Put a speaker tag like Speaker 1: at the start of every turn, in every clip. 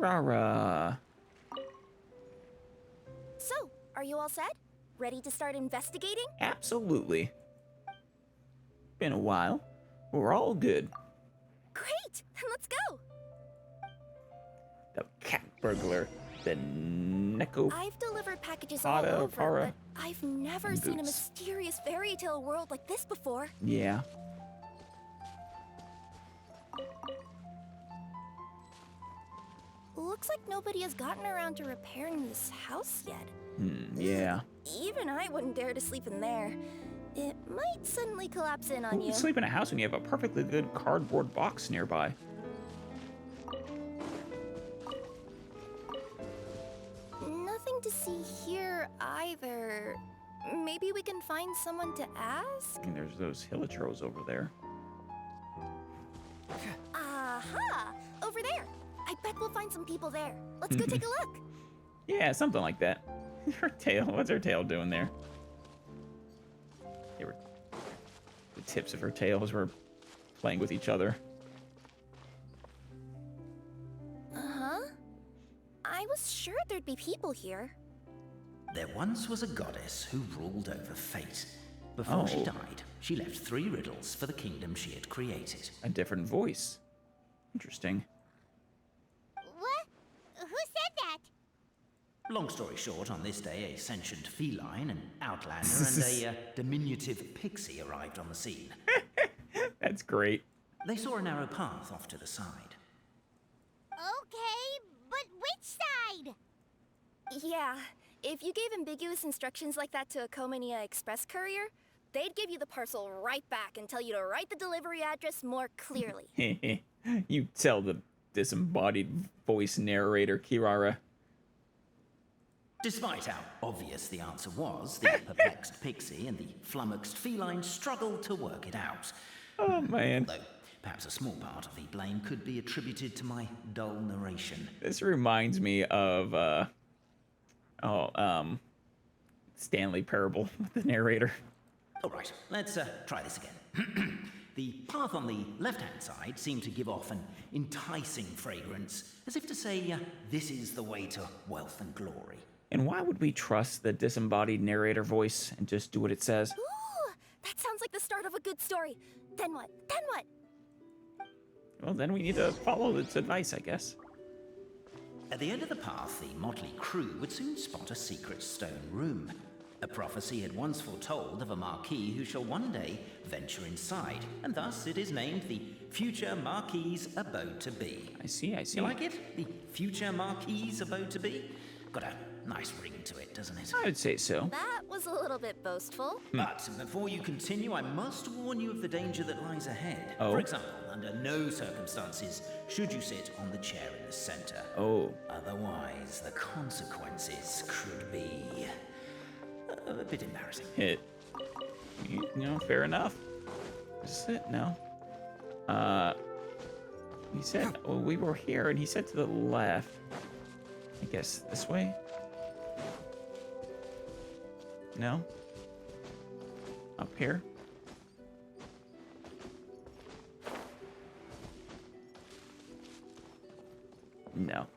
Speaker 1: Kirara.
Speaker 2: So, are you all set? Ready to start investigating?
Speaker 1: Absolutely. Been a while. We're all good.
Speaker 2: Great! Then let's go!
Speaker 1: The cat burglar. The Neko.
Speaker 2: I've delivered packages all
Speaker 1: Fada,
Speaker 2: over,
Speaker 1: Para,
Speaker 2: but I've never
Speaker 1: and
Speaker 2: seen a
Speaker 1: Boots.
Speaker 2: mysterious fairy tale world like this before.
Speaker 1: Yeah.
Speaker 2: Looks like nobody has gotten around to repairing this house yet.
Speaker 1: Yeah.
Speaker 2: Even I wouldn't dare to sleep in there. It might suddenly collapse in on
Speaker 1: Who
Speaker 2: you.
Speaker 1: would sleep in a house when you have a perfectly good cardboard box nearby?
Speaker 2: Nothing to see here either. Maybe we can find someone to ask?
Speaker 1: And there's those hilichurls over there.
Speaker 2: Aha! Over there! I bet we'll find some people there. Let's go take a look.
Speaker 1: Yeah, something like that. Her tail. What's her tail doing there? The tips of her tails were playing with each other.
Speaker 2: Uh-huh. I was sure there'd be people here.
Speaker 3: There once was a goddess who ruled over fate. Before she died, she left 3 riddles for the kingdom she had created.
Speaker 1: A different voice. Interesting.
Speaker 4: What? Who said that?
Speaker 3: Long story short, on this day, a sentient feline, an outlander, and a diminutive pixie arrived on the scene.
Speaker 1: That's great.
Speaker 3: They saw a narrow path off to the side.
Speaker 4: Okay, but which side?
Speaker 2: Yeah, if you gave ambiguous instructions like that to a Komania Express courier, they'd give you the parcel right back and tell you to write the delivery address more clearly.
Speaker 1: You tell the disembodied voice narrator, Kirara.
Speaker 3: Despite how obvious the answer was, the perplexed pixie and the flummoxed feline struggled to work it out.
Speaker 1: Oh, man.
Speaker 3: Though perhaps a small part of the blame could be attributed to my dull narration.
Speaker 1: This reminds me of, Stanley Parable with the narrator.
Speaker 3: All right, let's try this again. The path on the left-hand side seemed to give off an enticing fragrance, as if to say, this is the way to wealth and glory.
Speaker 1: And why would we trust the disembodied narrator voice and just do what it says?
Speaker 2: Ooh, that sounds like the start of a good story. Then what? Then what?
Speaker 1: Well, then we need to follow its advice, I guess.
Speaker 3: At the end of the path, the motley crew would soon spot a secret stone room. A prophecy had once foretold of a marquis who shall one day venture inside, and thus it is named the Future Marquis's Abode to Be.
Speaker 1: I see.
Speaker 3: You like it? The Future Marquis's Abode to Be? Got a nice ring to it, doesn't it?
Speaker 1: I would say so.
Speaker 2: That was a little bit boastful.
Speaker 3: But before you continue, I must warn you of the danger that lies ahead.
Speaker 1: Oh.
Speaker 3: For example, under no circumstances should you sit on the chair in the center.
Speaker 1: Oh.
Speaker 3: Otherwise, the consequences could be a bit embarrassing.
Speaker 1: You know, fair enough. Just sit now. He said, well, we were here, and he said to the left. I guess this way? No? Up here? No.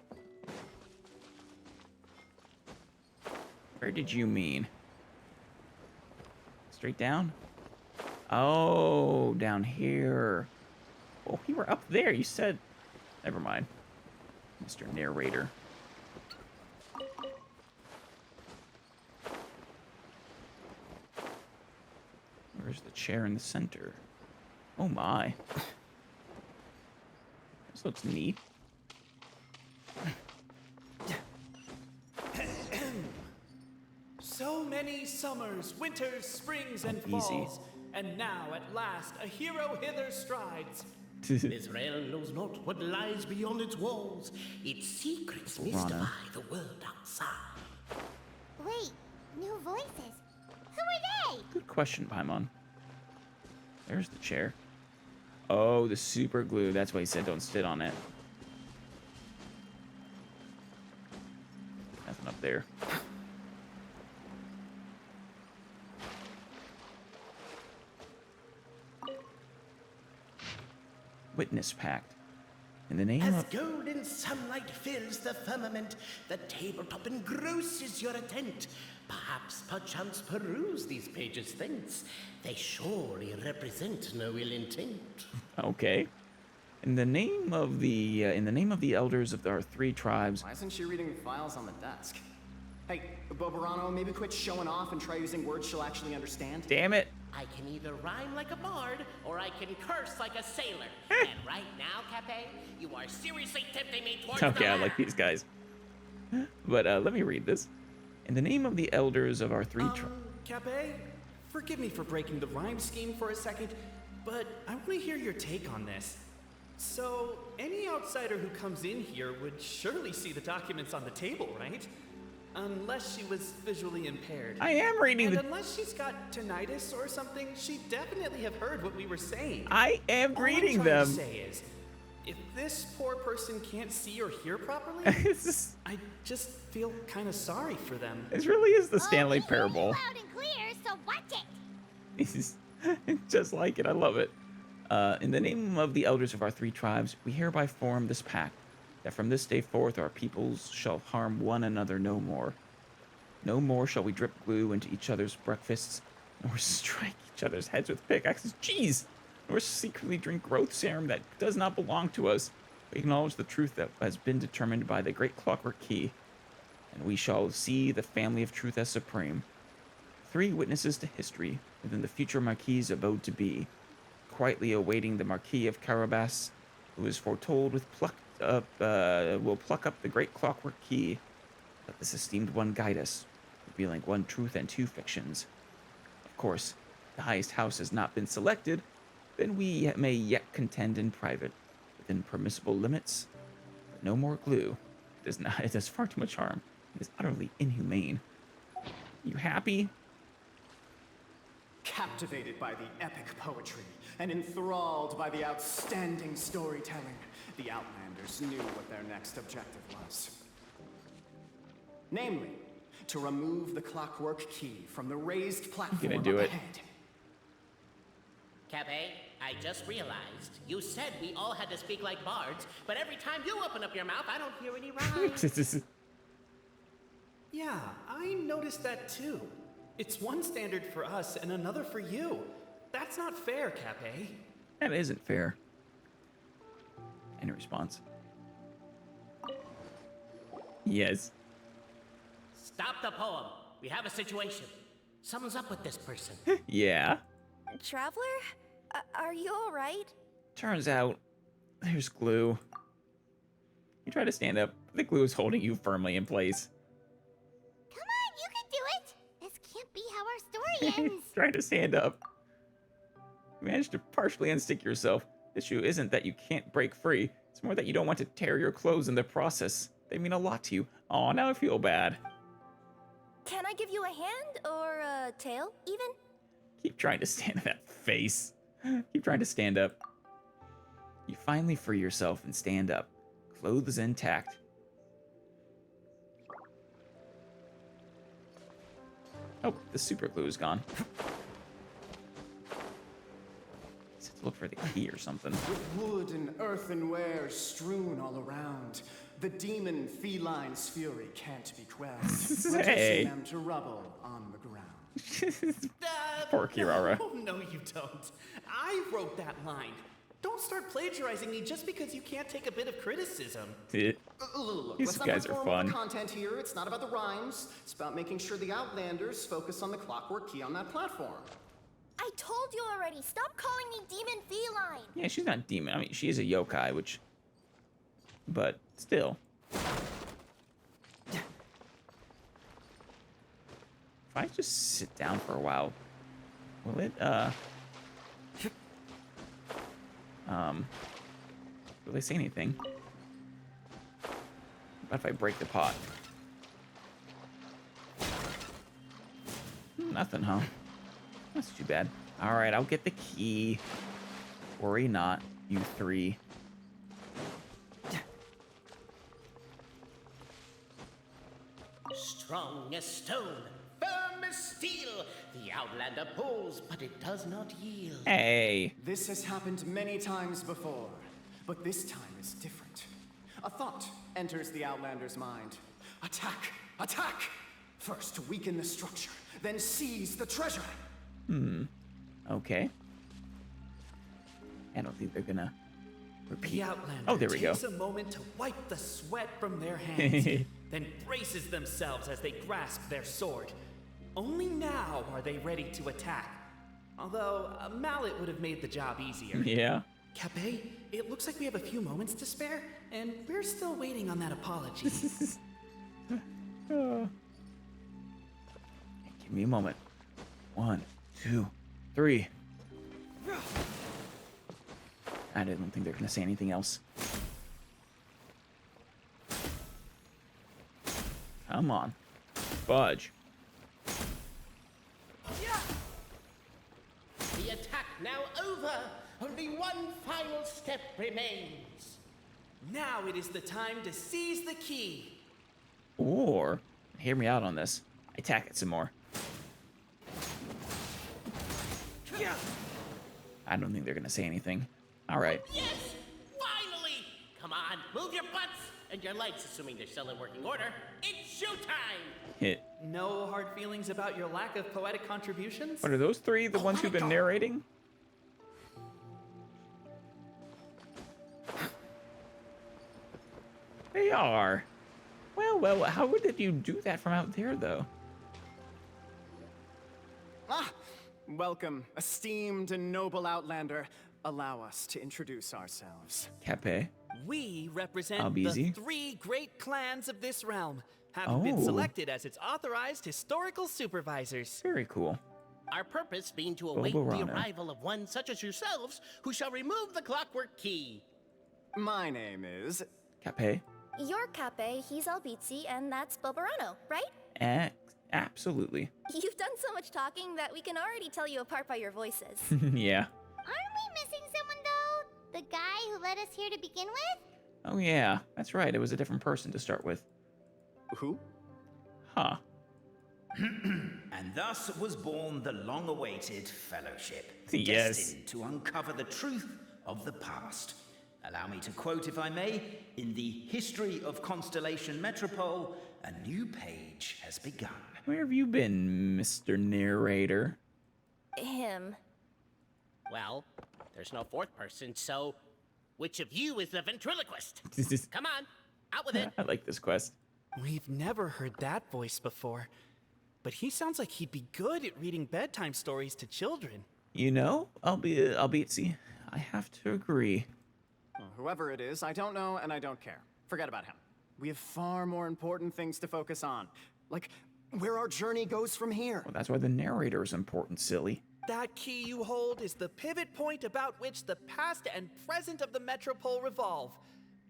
Speaker 1: Where did you mean? Straight down? Oh, down here. Oh, you were up there. You said... Never mind. Mr. Narrator. Where's the chair in the center? Oh my. This looks neat.
Speaker 5: So many summers, winters, springs, and
Speaker 1: Easy.
Speaker 5: falls, and now at last a hero hither strides. This realm knows not what lies beyond its walls. Its secrets mystify the world outside.
Speaker 4: Wait, new voices. Who are they?
Speaker 1: Good question, Paimon. There's the chair. Oh, the super glue. That's why he said don't sit on it. Nothing up there. Witness pact. In the name
Speaker 5: As
Speaker 1: of...
Speaker 5: golden sunlight fills the firmament, the tabletop engrosses your attent. Perchance peruse these pages thence. They surely represent no ill intent.
Speaker 1: Okay. In the name of the elders of our 3 tribes...
Speaker 6: Why isn't she reading the files on the desk? Hey, Bobarano, maybe quit showing off and try using words she'll actually understand.
Speaker 1: Damn it.
Speaker 5: I can either rhyme like a bard, or I can curse like a sailor. And right now, Cape, you are seriously tempting me towards
Speaker 1: Okay,
Speaker 5: the
Speaker 1: I like these guys. But let me read this. In the name of the elders of our 3 tribes...
Speaker 7: Cape, forgive me for breaking the rhyme scheme for a second, but I want to hear your take on this. So, any outsider who comes in here would surely see the documents on the table, right? Unless she was visually impaired.
Speaker 1: I am reading
Speaker 7: and
Speaker 1: the...
Speaker 7: unless she's got tinnitus or something, she'd definitely have heard what we were saying.
Speaker 1: I am reading
Speaker 7: All I'm
Speaker 1: them.
Speaker 7: trying to say is, if this poor person can't see or hear properly, I just feel kind of sorry for them.
Speaker 1: This really is the Stanley
Speaker 4: We hear you
Speaker 1: Parable.
Speaker 4: loud and clear, so watch it.
Speaker 1: This is just like it. I love it. In the name of the elders of our 3 tribes, we hereby form this pact, that from this day forth our peoples shall harm one another no more. No more shall we drip glue into each other's breakfasts, nor strike each other's heads with pickaxes. Jeez! Nor secretly drink growth serum that does not belong to us. We acknowledge the truth that has been determined by the great clockwork key, and we shall see the family of truth as supreme. 3 witnesses to history, within the future Marquis's abode to be, quietly awaiting the Marquis of Carabas, who is foretold with will pluck up the great clockwork key. Let this esteemed one guide us, revealing 1 truth and 2 fictions. Of course, the highest house has not been selected, then we may yet contend in private, within permissible limits. But no more glue. It does far too much harm. It is utterly inhumane. You happy?
Speaker 6: Captivated by the epic poetry and enthralled by the outstanding storytelling, the Outlanders knew what their next objective was. Namely, to remove the clockwork key from the raised platform
Speaker 1: Gonna
Speaker 6: up
Speaker 1: do it.
Speaker 6: ahead.
Speaker 5: Cape, I just realized you said we all had to speak like bards, but every time you open up your mouth, I don't hear any rhymes.
Speaker 7: Yeah, I noticed that too. It's one standard for us and another for you. That's not fair, Cape.
Speaker 1: That isn't fair. Any response? Yes.
Speaker 5: Stop the poem. We have a situation. Something's up with this person.
Speaker 1: Yeah.
Speaker 2: Traveler? Are you alright?
Speaker 1: Turns out, there's glue. You try to stand up, but the glue is holding you firmly in place.
Speaker 4: Come on, you can do it. This can't be how our story ends.
Speaker 1: Trying to stand up. You managed to partially unstick yourself. The issue isn't that you can't break free. It's more that you don't want to tear your clothes in the process. They mean a lot to you. Aw, now I feel bad.
Speaker 2: Can I give you a hand or a tail, even?
Speaker 1: Keep trying to stand up. That face. Keep trying to stand up. You finally free yourself and stand up. Clothes intact. Oh, the super glue is gone. Let's have to look for the key or something.
Speaker 6: With wood and earthenware strewn all around, the demon feline's fury can't be quelled.
Speaker 1: Hey.
Speaker 6: Reducing them to rubble on the ground.
Speaker 1: Poor Kirara.
Speaker 7: No, you don't. I wrote that line. Don't start plagiarizing me just because you can't take a bit of criticism.
Speaker 6: Look,
Speaker 1: These
Speaker 6: let's not
Speaker 1: guys are
Speaker 6: perform
Speaker 1: fun.
Speaker 6: the content here. It's not about the rhymes. It's about making sure the Outlanders focus on the clockwork key on that platform.
Speaker 2: I told you already. Stop calling me Demon Feline.
Speaker 1: Yeah, she's not demon. I mean, she is a yokai, which... But still. If I just sit down for a while, will it, will they say anything? What if I break the pot? Nothing, huh? That's too bad. Alright, I'll get the key. Worry not, you 3.
Speaker 5: Strong as stone, firm as steel. The Outlander pulls, but it does not yield.
Speaker 1: Hey!
Speaker 6: This has happened many times before. But this time is different. A thought enters the Outlander's mind. Attack! Attack! First, weaken the structure, then seize the treasure.
Speaker 1: Okay. I don't think they're gonna repeat.
Speaker 7: The Outlander
Speaker 1: Oh, there we go.
Speaker 7: takes a moment to wipe the sweat from their hands, then braces themselves as they grasp their sword. Only now are they ready to attack. Although a mallet would have made the job easier.
Speaker 1: Yeah.
Speaker 7: Cape, it looks like we have a few moments to spare, and we're still waiting on that apology.
Speaker 1: Give me a moment. 1, 2, 3. I don't think they're gonna say anything else. Come on. Fudge.
Speaker 5: The attack now over. Only one final step remains.
Speaker 7: Now it is the time to seize the key.
Speaker 1: Or, hear me out on this. I attack it some more. I don't think they're gonna say anything. All right.
Speaker 5: Yes! Finally! Come on, move your butts and your legs, assuming they're still in working order. It's showtime!
Speaker 1: Hit.
Speaker 7: No hard feelings about your lack of poetic contributions?
Speaker 1: What are those three? The ones who've been narrating? They are. Well, how did you do that from out there, though?
Speaker 6: Ah! Welcome, esteemed and noble Outlander. Allow us to introduce ourselves.
Speaker 1: Cape.
Speaker 7: We represent
Speaker 1: Albizi.
Speaker 7: the 3 great clans of this realm, having been
Speaker 1: Oh.
Speaker 7: selected as its authorized historical supervisors.
Speaker 1: Very cool.
Speaker 5: Our purpose being to await
Speaker 1: Oberana.
Speaker 5: the arrival of one such as yourselves who shall remove the clockwork key.
Speaker 6: My name is...
Speaker 1: Cape.
Speaker 2: You're Cape, he's Albizzi, and that's Bobarano, right?
Speaker 1: Absolutely.
Speaker 2: You've done so much talking that we can already tell you apart by your voices.
Speaker 1: Yeah.
Speaker 4: Aren't we missing someone, though? The guy who led us here to begin with?
Speaker 1: Oh, yeah. That's right. It was a different person to start with.
Speaker 6: Who?
Speaker 1: Huh.
Speaker 3: And thus was born the long-awaited fellowship,
Speaker 1: Yes.
Speaker 3: destined to uncover the truth of the past. Allow me to quote, if I may, in the history of Constellation Metropole, a new page has begun.
Speaker 1: Where have you been, Mr. Narrator?
Speaker 2: Him.
Speaker 5: Well, there's no fourth person, so which of you is the ventriloquist? Come on, out with it.
Speaker 1: I like this quest.
Speaker 7: We've never heard that voice before, but he sounds like he'd be good at reading bedtime stories to children.
Speaker 1: You know, Albizzi, I have to agree.
Speaker 6: Well, whoever it is, I don't know and I don't care. Forget about him. We have far more important things to focus on. Like, where our journey goes from here.
Speaker 1: Well, that's why the narrator is important, silly.
Speaker 7: That key you hold is the pivot point about which the past and present of the Metropole revolve.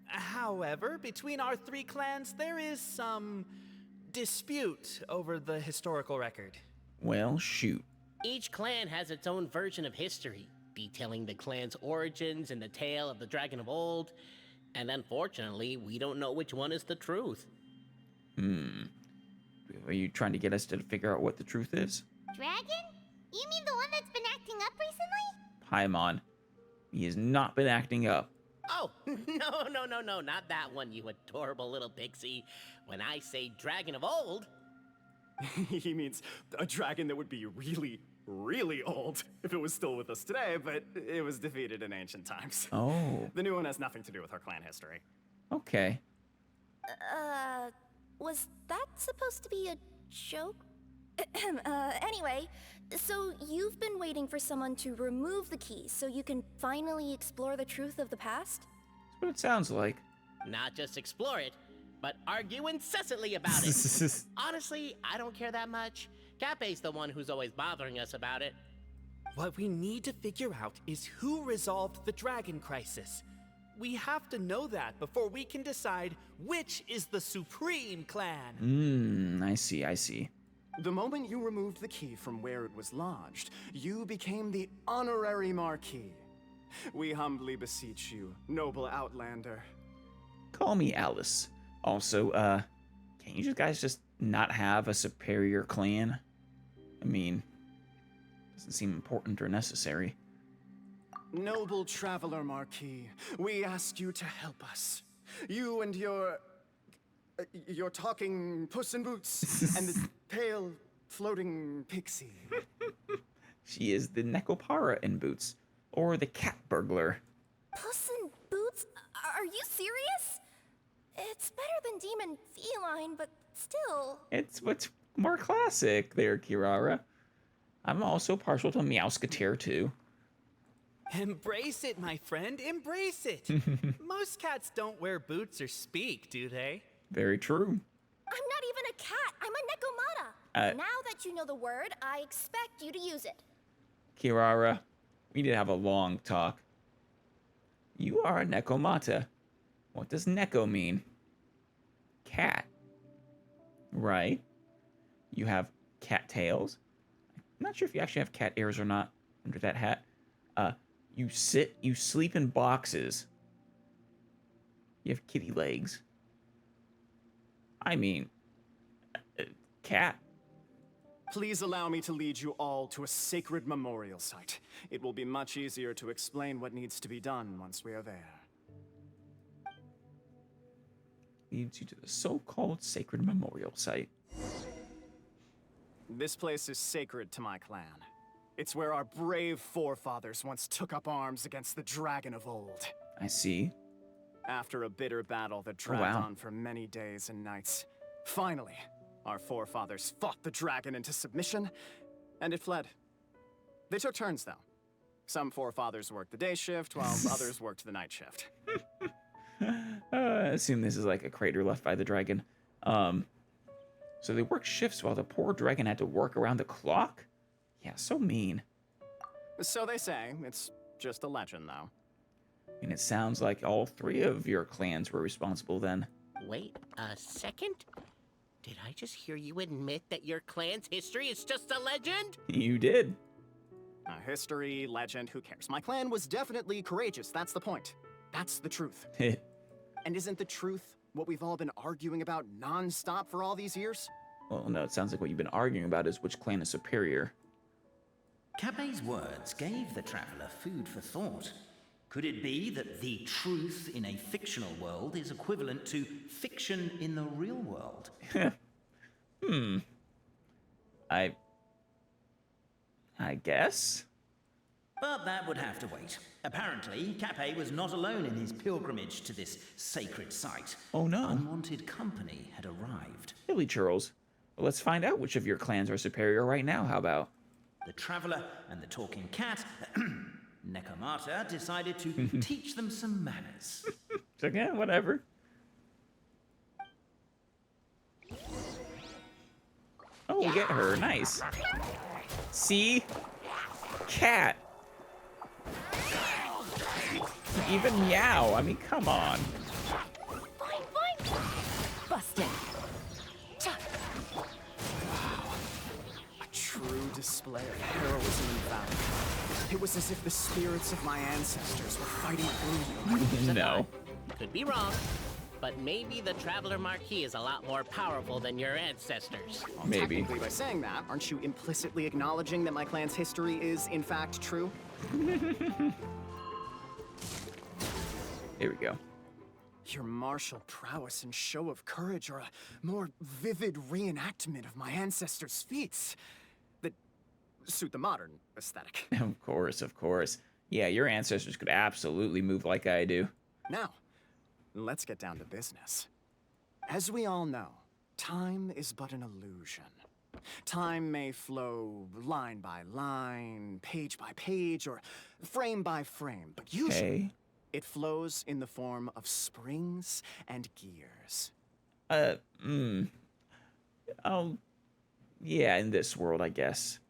Speaker 7: However, between our 3 clans, there is some dispute over the historical record.
Speaker 1: Well, shoot.
Speaker 5: Each clan has its own version of history, detailing the clan's origins and the tale of the dragon of old. And unfortunately, we don't know which one is the truth.
Speaker 1: Are you trying to get us to figure out what the truth is?
Speaker 4: Dragon? You mean the one that's been acting up recently?
Speaker 1: Paimon. He has not been acting up.
Speaker 5: Oh, no, not that one, you adorable little pixie. When I say dragon of old,
Speaker 6: He means a dragon that would be really, really old if it was still with us today, but it was defeated in ancient times.
Speaker 1: Oh,
Speaker 6: The new one has nothing to do with our clan history.
Speaker 1: okay.
Speaker 2: Was that supposed to be a joke? Anyway, so you've been waiting for someone to remove the key so you can finally explore the truth of the past?
Speaker 1: That's what it sounds like.
Speaker 5: not just explore it, but argue incessantly about it. Honestly, I don't care that much. Cape's the one who's always bothering us about it.
Speaker 7: What we need to figure out is who resolved the dragon crisis. We have to know that before we can decide which is the supreme clan.
Speaker 1: I see.
Speaker 6: The moment you removed the key from where it was lodged, you became the honorary Marquis. We humbly beseech you, noble Outlander.
Speaker 1: Call me Alice. Also, can't you guys just not have a superior clan? I mean, doesn't seem important or necessary.
Speaker 6: Noble traveler Marquis, we ask you to help us. You and your talking Puss in Boots and the pale floating pixie.
Speaker 1: She is the Nekopara in Boots, or the cat burglar.
Speaker 2: Puss in Boots? Are you serious? It's better than Demon Feline, but still.
Speaker 1: It's what's more classic there, Kirara. I'm also partial to Meowsketeer too.
Speaker 7: Embrace it, my friend, embrace it. Most cats don't wear boots or speak, do they?
Speaker 1: Very true.
Speaker 2: I'm not even a cat. I'm a Nekomata. Now that you know the word, I expect you to use it.
Speaker 1: Kirara, we need to have a long talk. You are a Nekomata. What does Neko mean? Cat. Right. You have cat tails. I'm not sure if you actually have cat ears or not under that hat. You sleep in boxes. You have kitty legs. I mean, cat.
Speaker 6: Please allow me to lead you all to a sacred memorial site. It will be much easier to explain what needs to be done once we are there.
Speaker 1: Leads you to the so-called sacred memorial site.
Speaker 6: This place is sacred to my clan. It's where our brave forefathers once took up arms against the dragon of old.
Speaker 1: I see.
Speaker 6: After a bitter battle that dragged on for many days and nights, finally, our forefathers fought the dragon into submission, and it fled. They took turns, though. Some forefathers worked the day shift, while others worked the night shift.
Speaker 1: I assume this is like a crater left by the dragon. So they worked shifts while the poor dragon had to work around the clock? Yeah, so mean.
Speaker 6: So they say. It's just a legend, though.
Speaker 1: And it sounds like all three of your clans were responsible then.
Speaker 5: Wait a second? Did I just hear you admit that your clan's history is just a legend?
Speaker 1: You did.
Speaker 6: History, legend, who cares? My clan was definitely courageous, that's the point. That's the truth. And isn't the truth what we've all been arguing about non-stop for all these years?
Speaker 1: Well, no, it sounds like what you've been arguing about is which clan is superior.
Speaker 3: Kabe's words gave the traveler food for thought. Could it be that the truth in a fictional world is equivalent to fiction in the real world?
Speaker 1: I guess.
Speaker 3: But that would have to wait. Apparently, Kabe was not alone in his pilgrimage to this sacred site.
Speaker 1: Oh no.
Speaker 3: Unwanted company had arrived.
Speaker 1: Hilly churls. Well, let's find out which of your clans are superior right now, how about?
Speaker 3: The traveler and the talking cat, Nekomata, decided to teach them some manners.
Speaker 1: So, yeah, whatever. Oh, we get her. Nice. See? Cat. Even meow. I mean, come on.
Speaker 2: Busted.
Speaker 6: A true display of heroism and valor. It was as if the spirits of my ancestors were fighting through you.
Speaker 1: No.
Speaker 5: Could be wrong, but maybe the Traveler Marquis is a lot more powerful than your ancestors.
Speaker 6: Well,
Speaker 1: Maybe.
Speaker 6: technically, by saying that, aren't you implicitly acknowledging that my clan's history is, in fact, true?
Speaker 1: Here we go.
Speaker 6: Your martial prowess and show of courage are a more vivid reenactment of my ancestors' feats that suit the modern aesthetic.
Speaker 1: Of course, of course. Yeah, your ancestors could absolutely move like I do.
Speaker 6: Now, let's get down to business. As we all know, time is but an illusion. Time may flow line by line, page by page, or frame by frame, but usually it flows in the form of springs and gears.
Speaker 1: Oh, yeah, in this world, I guess.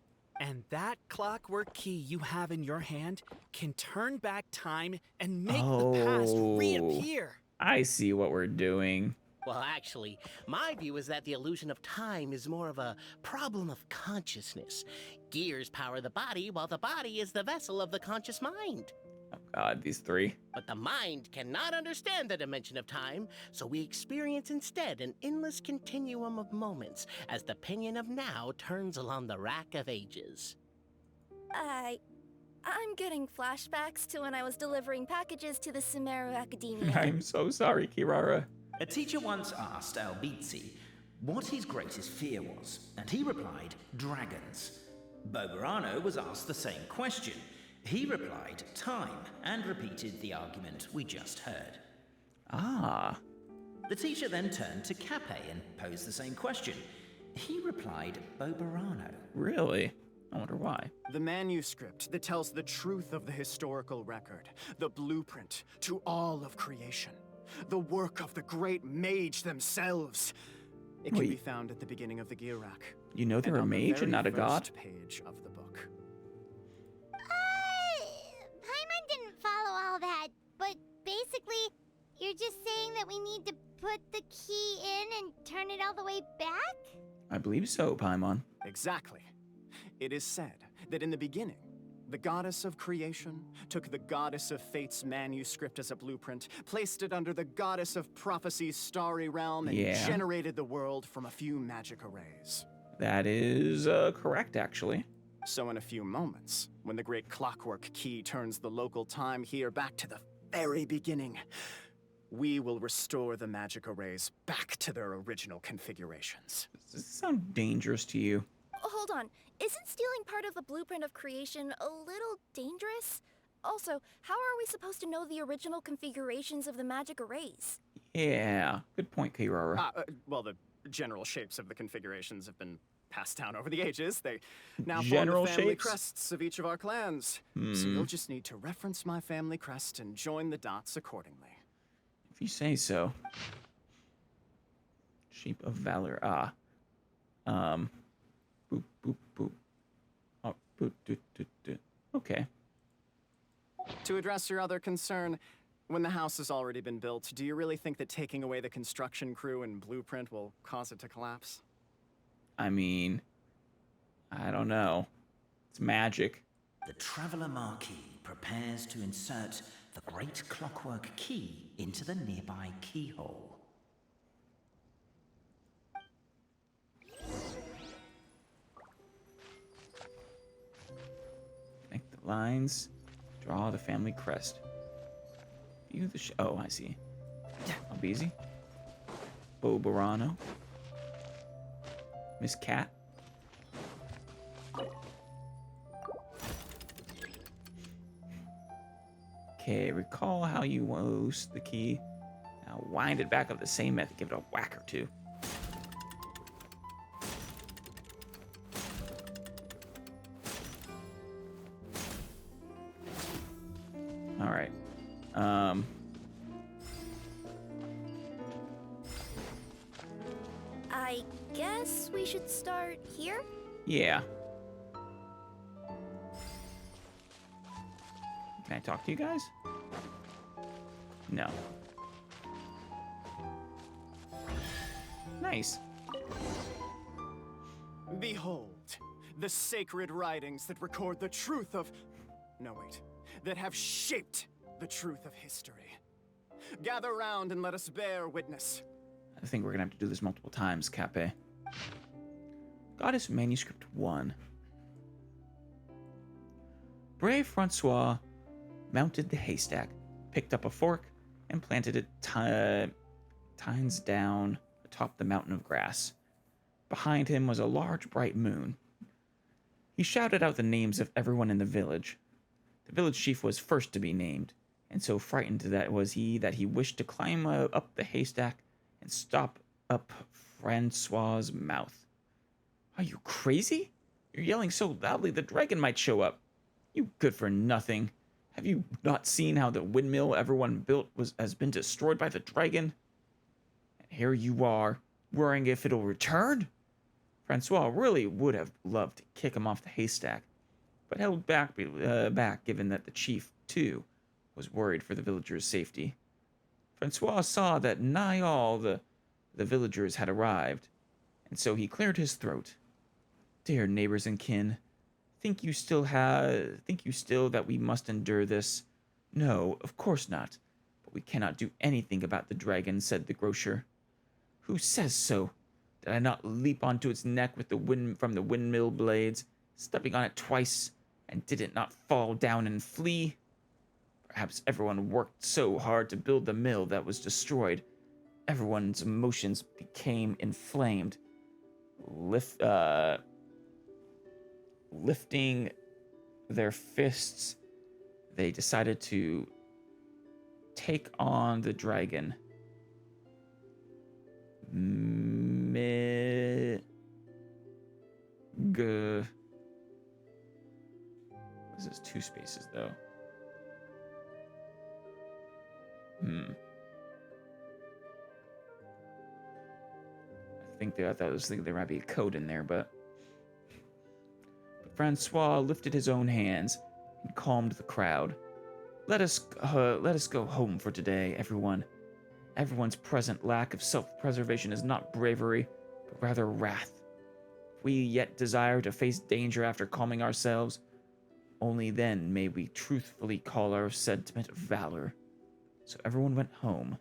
Speaker 7: And that clockwork key you have in your hand can turn back time and make the past reappear.
Speaker 1: I see what we're doing.
Speaker 5: Well, actually, my view is that the illusion of time is more of a problem of consciousness. Gears power the body, while the body is the vessel of the conscious mind.
Speaker 1: Oh god, these three.
Speaker 5: But the mind cannot understand the dimension of time, so we experience instead an endless continuum of moments as the pinion of now turns along the rack of ages.
Speaker 2: I'm getting flashbacks to when I was delivering packages to the Sumeru Academia.
Speaker 1: I'm so sorry, Kirara.
Speaker 3: A teacher once asked Albizzi what his greatest fear was, and he replied, dragons. Boberano was asked the same question. He replied, time, and repeated the argument we just heard.
Speaker 1: Ah.
Speaker 3: The teacher then turned to Cape and posed the same question. He replied, Boberano.
Speaker 1: Really? I wonder why.
Speaker 6: The manuscript that tells the truth of the historical record, the blueprint to all of creation, the work of the great mage themselves. It can be found at the beginning of the Girak.
Speaker 1: You know they're a mage and not a god?
Speaker 6: Page of the book.
Speaker 4: Paimon didn't follow all that, but basically, you're just saying that we need to put the key in and turn it all the way back?
Speaker 1: I believe so, Paimon.
Speaker 6: Exactly. It is said that in the beginning, the goddess of creation took the goddess of fate's manuscript as a blueprint, placed it under the goddess of prophecy's starry realm, and generated the world from a few magic arrays.
Speaker 1: That is correct, actually.
Speaker 6: So in a few moments, when the great clockwork key turns the local time here back to the very beginning, we will restore the magic arrays back to their original configurations.
Speaker 1: Does this sound dangerous to you?
Speaker 2: Hold on. Isn't stealing part of the blueprint of creation a little dangerous? Also, how are we supposed to know the original configurations of the magic arrays?
Speaker 1: Yeah, good point, Kirara.
Speaker 6: Well, the general shapes of the configurations have been passed down over the ages. They now
Speaker 1: General
Speaker 6: form the family
Speaker 1: shapes?
Speaker 6: crests of each of our clans. So you'll just need to reference my family crest and join the dots accordingly.
Speaker 1: If you say so. Sheep of Valor. Boop, boop, boop. Oh, boop, doot, doot, doot. Okay.
Speaker 6: To address your other concern, when the house has already been built, do you really think that taking away the construction crew and blueprint will cause it to collapse?
Speaker 1: I mean, I don't know. It's magic.
Speaker 3: The Traveler Marquis prepares to insert the great clockwork key into the nearby keyhole.
Speaker 1: Connect the lines. Draw the family crest. View the oh, I see. Albizi. Boberano. Miss Cat. Okay, recall how you lost the key. Now wind it back up the same method. Give it a whack or two. All right.
Speaker 2: I guess we should start here?
Speaker 1: Yeah. Can I talk to you guys? No. Nice.
Speaker 6: Behold, the sacred writings that record the truth of... No, wait. That have shaped the truth of history. Gather round and let us bear witness.
Speaker 1: I think we're gonna have to do this multiple times, Cape. Goddess Manuscript 1. Brave Francois mounted the haystack, picked up a fork, and planted it tines down atop the mountain of grass. Behind him was a large, bright moon. He shouted out the names of everyone in the village. The village chief was first to be named, and so frightened that he wished to climb up the haystack and stop up Francois's mouth. Are you crazy? You're yelling so loudly the dragon might show up. You good for nothing. Have you not seen how the windmill everyone built has been destroyed by the dragon? And here you are, worrying if it'll return? Francois really would have loved to kick him off the haystack, but held back given that the chief, too, was worried for the villagers' safety. Francois saw that nigh all the villagers had arrived, and so he cleared his throat. Dear neighbors and kin, think you still that we must endure this? No, of course not. But we cannot do anything about the dragon, said the grocer. Who says so? Did I not leap onto its neck with from the windmill blades, stepping on it twice, And did it not fall down and flee? Perhaps everyone worked so hard to build the mill that was destroyed. Everyone's emotions became inflamed. Lifting their fists, they decided to take on the dragon. This is 2 spaces though. I thought there might be a code in there, but Francois lifted his own hands and calmed the crowd. Let us go home for today, everyone. Everyone's present lack of self-preservation is not bravery, but rather wrath. If we yet desire to face danger after calming ourselves, only then may we truthfully call our sentiment valor. So everyone went home.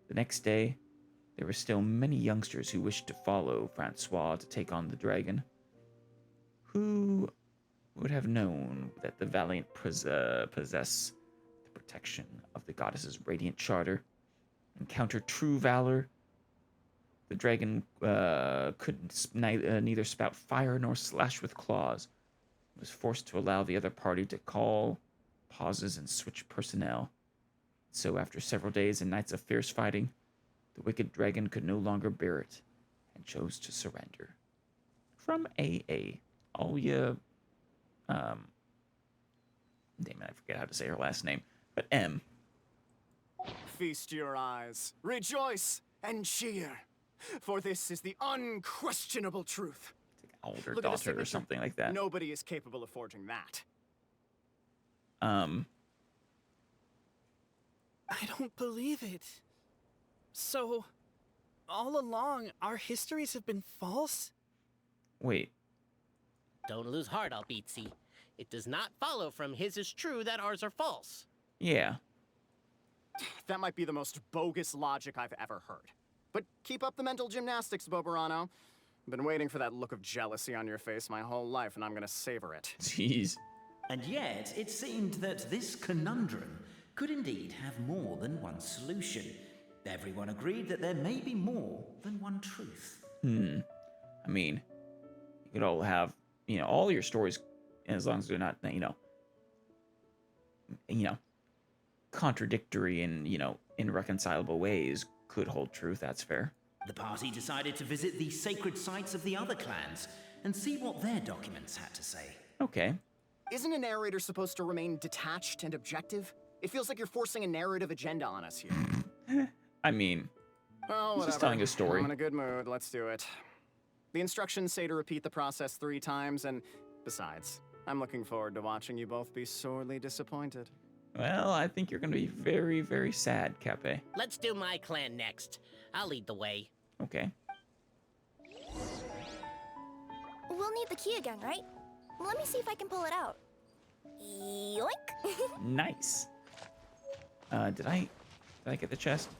Speaker 1: The next day, there were still many youngsters who wished to follow Francois to take on the dragon. Who would have known that the valiant possess the protection of the goddess's radiant charter? Encounter true valor. The dragon could neither spout fire nor slash with claws. It was forced to allow the other party to call pauses and switch personnel. So after several days and nights of fierce fighting, the wicked dragon could no longer bear it and chose to surrender. From AA, Alya, damn it, I forget how to say her last name, but M.
Speaker 6: Feast your eyes, rejoice, and cheer, for this is the unquestionable truth.
Speaker 1: It's like older
Speaker 6: Look at the
Speaker 1: daughter or
Speaker 6: signature.
Speaker 1: something like that.
Speaker 6: Nobody is capable of forging that.
Speaker 7: I don't believe it. So, all along, our histories have been false?
Speaker 1: Wait,
Speaker 5: Don't lose heart, Albizzi. It does not follow from his is true that ours are false.
Speaker 1: yeah.
Speaker 6: That might be the most bogus logic I've ever heard. But keep up the mental gymnastics, Boberano. I've been waiting for that look of jealousy on your face my whole life, and I'm gonna savor it.
Speaker 1: Jeez.
Speaker 3: And yet, it seemed that this conundrum could indeed have more than one solution. Everyone agreed that there may be more than one truth.
Speaker 1: I mean, you could all have, all your stories, as long as they're not, contradictory and, irreconcilable ways, could hold truth. That's fair.
Speaker 3: The party decided to visit the sacred sites of the other clans and see what their documents had to say.
Speaker 1: Okay.
Speaker 6: Isn't a narrator supposed to remain detached and objective? It feels like you're forcing a narrative agenda on us here.
Speaker 1: I mean,
Speaker 6: Oh,
Speaker 1: he's
Speaker 6: whatever.
Speaker 1: just telling a story.
Speaker 6: I'm in a good mood. Let's do it. The instructions say to repeat the process 3 times, and besides, I'm looking forward to watching you both be sorely disappointed.
Speaker 1: Well, I think you're going to be very, very sad, Cape.
Speaker 5: Let's do my clan next. I'll lead the way.
Speaker 1: Okay.
Speaker 2: We'll need the key again, right? Let me see if I can pull it out. Yoink!
Speaker 1: Nice. Did I get the chest?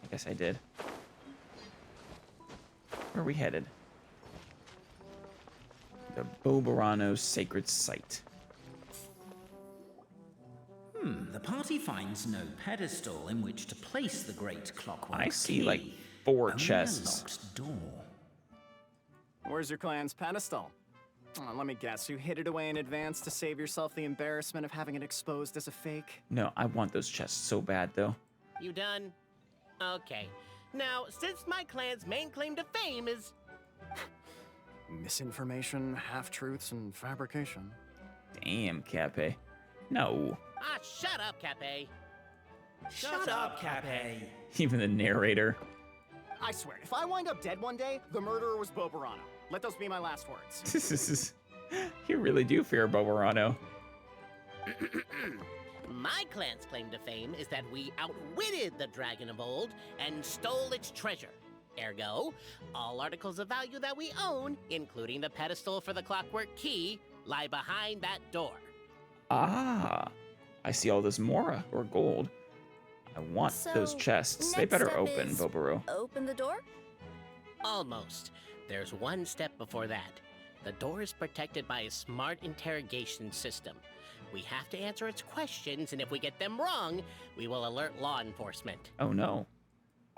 Speaker 1: I guess I did. Where are we headed? The Boberano Sacred Site.
Speaker 3: The party finds no pedestal in which to place the great clockwork
Speaker 1: I see,
Speaker 3: key,
Speaker 1: like, 4
Speaker 3: only
Speaker 1: chests.
Speaker 3: a locked door.
Speaker 6: Where's your clan's pedestal? Let me guess, you hid it away in advance to save yourself the embarrassment of having it exposed as a fake?
Speaker 1: No, I want those chests so bad, though.
Speaker 5: You done? Okay. Now, since my clan's main claim to fame is...
Speaker 6: Misinformation, half-truths, and fabrication.
Speaker 1: Damn, Cape. No.
Speaker 5: Ah, shut up, Cape.
Speaker 7: Shut up, Cape.
Speaker 1: Even the narrator.
Speaker 6: I swear, if I wind up dead one day, the murderer was Boberano. Let those be my last words.
Speaker 1: You really do fear Boberano.
Speaker 5: My clan's claim to fame is that we outwitted the dragon of old and stole its treasure. Ergo, all articles of value that we own, including the pedestal for the clockwork key, lie behind that door.
Speaker 1: Ah, I see all this mora, or gold. I want those
Speaker 2: So,
Speaker 1: chests. They
Speaker 2: next
Speaker 1: better
Speaker 2: step
Speaker 1: open,
Speaker 2: is
Speaker 1: Boboro.
Speaker 2: Open the door?
Speaker 5: Almost. There's one step before that. The door is protected by a smart interrogation system. We have to answer its questions, and if we get them wrong, we will alert law enforcement.
Speaker 1: Oh no.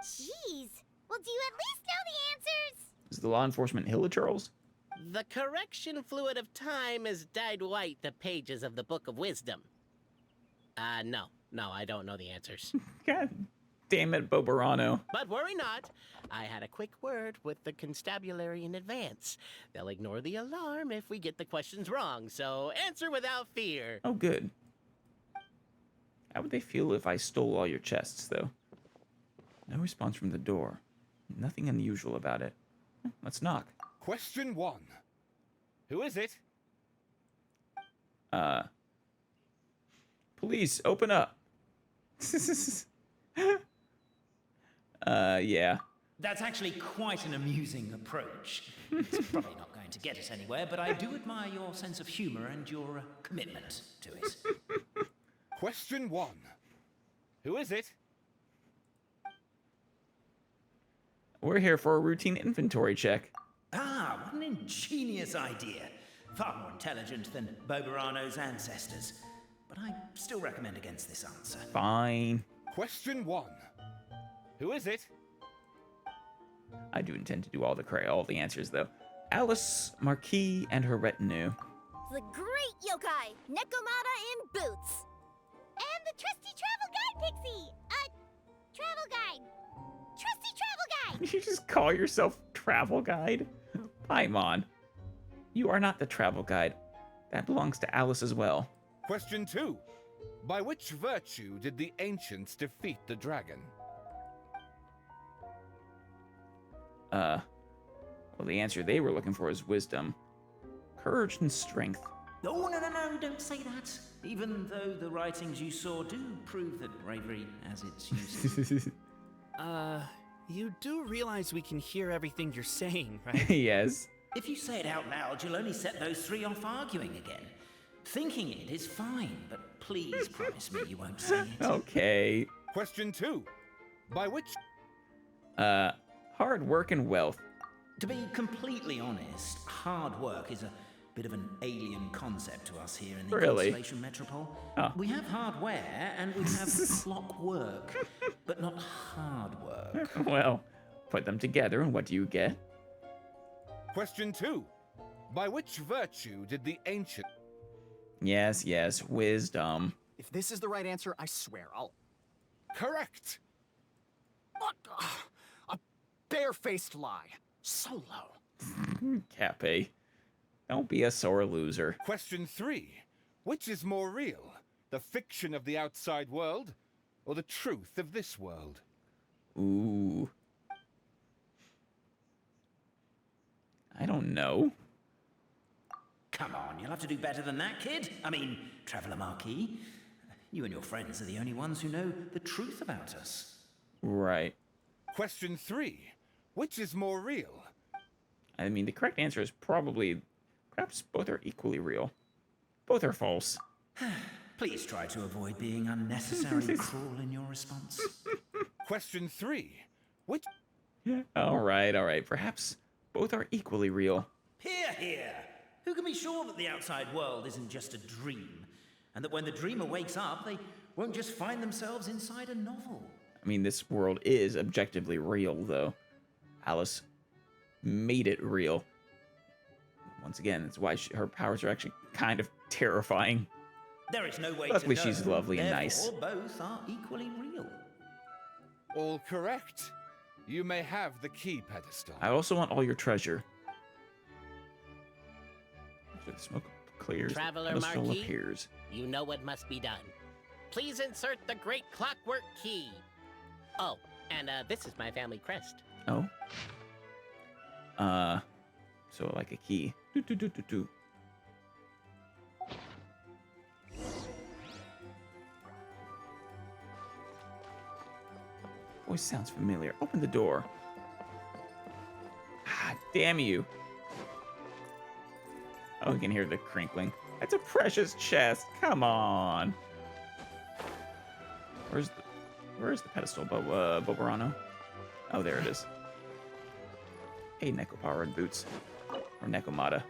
Speaker 4: Jeez. Well, do you at least know the answers?
Speaker 1: Is the law enforcement Hilichurls?
Speaker 5: The correction fluid of time has dyed white the pages of the Book of Wisdom. No, I don't know the answers.
Speaker 1: God damn it, Bobarano.
Speaker 5: But worry not. I had a quick word with the constabulary in advance. They'll ignore the alarm if we get the questions wrong, so answer without fear.
Speaker 1: Oh, good. How would they feel if I stole all your chests, though? No response from the door. Nothing unusual about it. Let's knock.
Speaker 8: Question 1. Who is it?
Speaker 1: Police, open up. Yeah.
Speaker 3: That's actually quite an amusing approach. It's probably not going to get us anywhere, but I do admire your sense of humor and your commitment to it.
Speaker 8: Question 1. Who is it?
Speaker 1: We're here for a routine inventory check.
Speaker 3: Ah, what an ingenious idea. Far more intelligent than Bobarano's ancestors. But I still recommend against this answer.
Speaker 1: Fine.
Speaker 8: Question 1. Who is it?
Speaker 1: I do intend to do all the answers, though. Alice, Marquis, and her retinue.
Speaker 2: The great yokai, Nekomata in boots.
Speaker 4: And the trusty travel guide, Pixie! Travel guide! Trusty travel guide!
Speaker 1: You just call yourself travel guide? Paimon. You are not the travel guide. That belongs to Alice as well.
Speaker 8: Question 2. By which virtue did the ancients defeat the dragon?
Speaker 1: Well, the answer they were looking for is wisdom, courage, and strength.
Speaker 3: Oh, no, don't say that. Even though the writings you saw do prove that bravery has its uses.
Speaker 7: You do realize we can hear everything you're saying, right?
Speaker 1: Yes.
Speaker 3: If you say it out loud, you'll only set those three off arguing again. Thinking it is fine, but please promise me you won't say it.
Speaker 1: Okay.
Speaker 8: Question 2. By which...
Speaker 1: Hard work and wealth.
Speaker 3: To be completely honest, hard work is a bit of an alien concept to us here in the
Speaker 1: Really?
Speaker 3: Constellation Metropole.
Speaker 1: Oh.
Speaker 3: We have hardware and we have clockwork, but not hard work.
Speaker 1: Well, put them together and what do you get?
Speaker 8: Question 2. By which virtue did the ancient...
Speaker 1: Yes, wisdom.
Speaker 6: If this is the right answer, I swear I'll...
Speaker 8: Correct!
Speaker 6: What? A barefaced lie. So low.
Speaker 1: Cappy. Don't be a sore loser.
Speaker 8: Question 3. Which is more real? The fiction of the outside world, or the truth of this world?
Speaker 1: Ooh. I don't know.
Speaker 3: Come on, you'll have to do better than that, kid. I mean, Traveller Marquis. You and your friends are the only ones who know the truth about us.
Speaker 1: Right.
Speaker 8: Question 3. Which is more real?
Speaker 1: I mean, the correct answer is probably... Perhaps both are equally real. Both are false.
Speaker 3: Please try to avoid being unnecessarily cruel in your response.
Speaker 8: Question 3. Which...
Speaker 1: All right. Perhaps both are equally real.
Speaker 3: Hear, hear! Who can be sure that the outside world isn't just a dream? And that when the dreamer wakes up, they won't just find themselves inside a novel?
Speaker 1: I mean, this world is objectively real, though. Alice made it real. Once again, that's why her powers are actually kind of terrifying.
Speaker 3: There is no way
Speaker 1: Luckily,
Speaker 3: to know.
Speaker 1: she's lovely and nice.
Speaker 3: Therefore, both are equally real.
Speaker 8: All correct. You may have the key pedestal.
Speaker 1: I also want all your treasure. After the smoke clears,
Speaker 5: Traveler
Speaker 1: the pedestal
Speaker 5: Marquis?
Speaker 1: appears.
Speaker 5: You know what must be done. Please insert the great clockwork key. Oh, and this is my family crest.
Speaker 1: Oh. So like a key. Do. Voice sounds familiar. Open the door. Ah, damn you. Oh, you can hear the crinkling. That's a precious chest. Come on. Where's the pedestal, Bobarano? Oh, there it is. Hey, Nekopower in boots. Or Nekomata.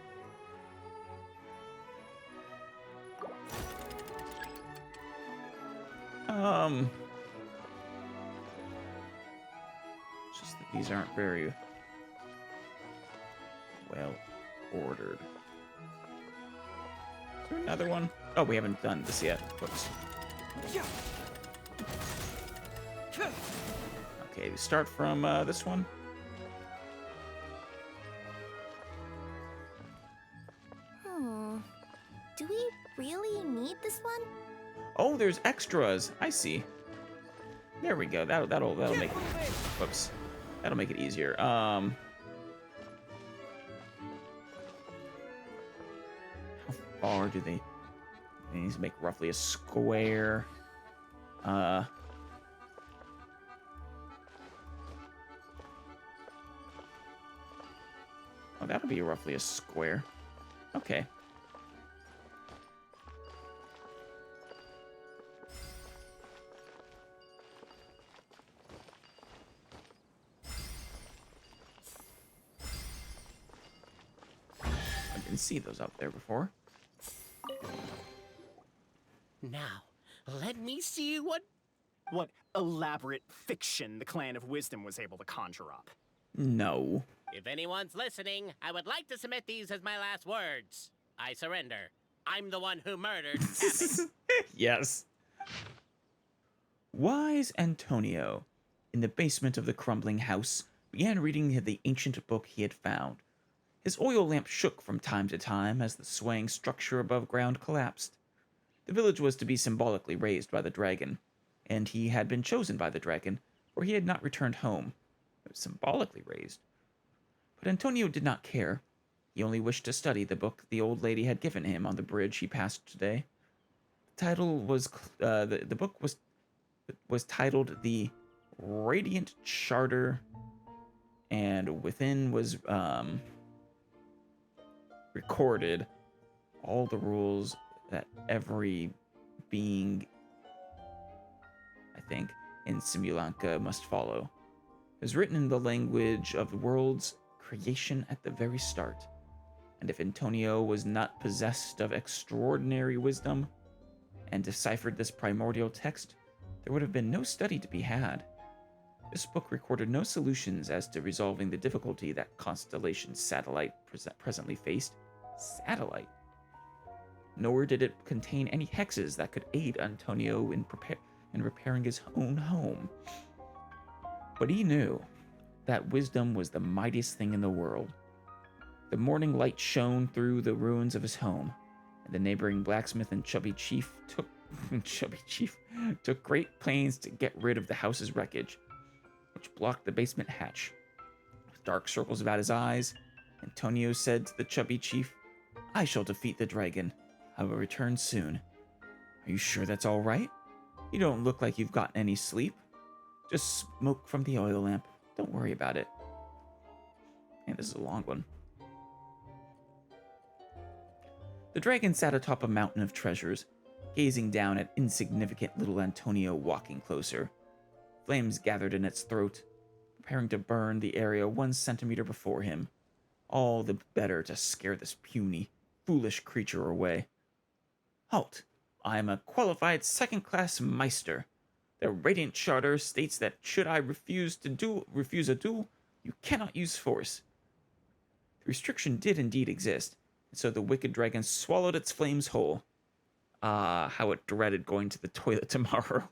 Speaker 1: It's just that these aren't very well ordered. Is there another one? Oh, we haven't done this yet. Whoops. Okay, we start from this one.
Speaker 2: Do we really need this one?
Speaker 1: Oh, there's extras. I see. There we go. That'll make it. Whoops. That'll make it easier. How far do they need to make roughly a square? Oh, that'll be roughly a square. Okay. I didn't see those up there before.
Speaker 5: Now, let me see what...
Speaker 6: What elaborate fiction the Clan of Wisdom was able to conjure up.
Speaker 1: No.
Speaker 5: If anyone's listening, I would like to submit these as my last words. I surrender. I'm the one who murdered Tappy.
Speaker 1: Yes. Wise Antonio, in the basement of the crumbling house, began reading the ancient book he had found. His oil lamp shook from time to time as the swaying structure above ground collapsed. The village was to be symbolically raised by the dragon, and he had been chosen by the dragon, for he had not returned home. It was symbolically raised. But Antonio did not care. He only wished to study the book the old lady had given him on the bridge he passed today. The title was the book was titled The Radiant Charter, and within was recorded all the rules that every being, I think, in Simulanka must follow. It was written in the language of the world's creation at the very start, and if Antonio was not possessed of extraordinary wisdom and deciphered this primordial text, there would have been no study to be had. This book recorded no solutions as to resolving the difficulty that Constellation Satellite presently faced. Satellite? Nor did it contain any hexes that could aid Antonio in repairing his own home. But he knew that wisdom was the mightiest thing in the world. The morning light shone through the ruins of his home, and the neighboring blacksmith and Chubby Chief took great pains to get rid of the house's wreckage, which blocked the basement hatch. With dark circles about his eyes, Antonio said to the Chubby Chief, "I shall defeat the dragon. I will return soon. Are you sure that's all right? You don't look like you've gotten any sleep. Just smoke from the oil lamp. Don't worry about it." And this is a long one. The dragon sat atop a mountain of treasures, gazing down at insignificant little Antonio walking closer. Flames gathered in its throat, preparing to burn the area 1 centimeter before him. All the better to scare this puny, foolish creature away. "Halt! I am a qualified second-class Meister. The Radiant Charter states that should I refuse a duel, you cannot use force." The restriction did indeed exist, and so the wicked dragon swallowed its flames whole. Ah, how it dreaded going to the toilet tomorrow.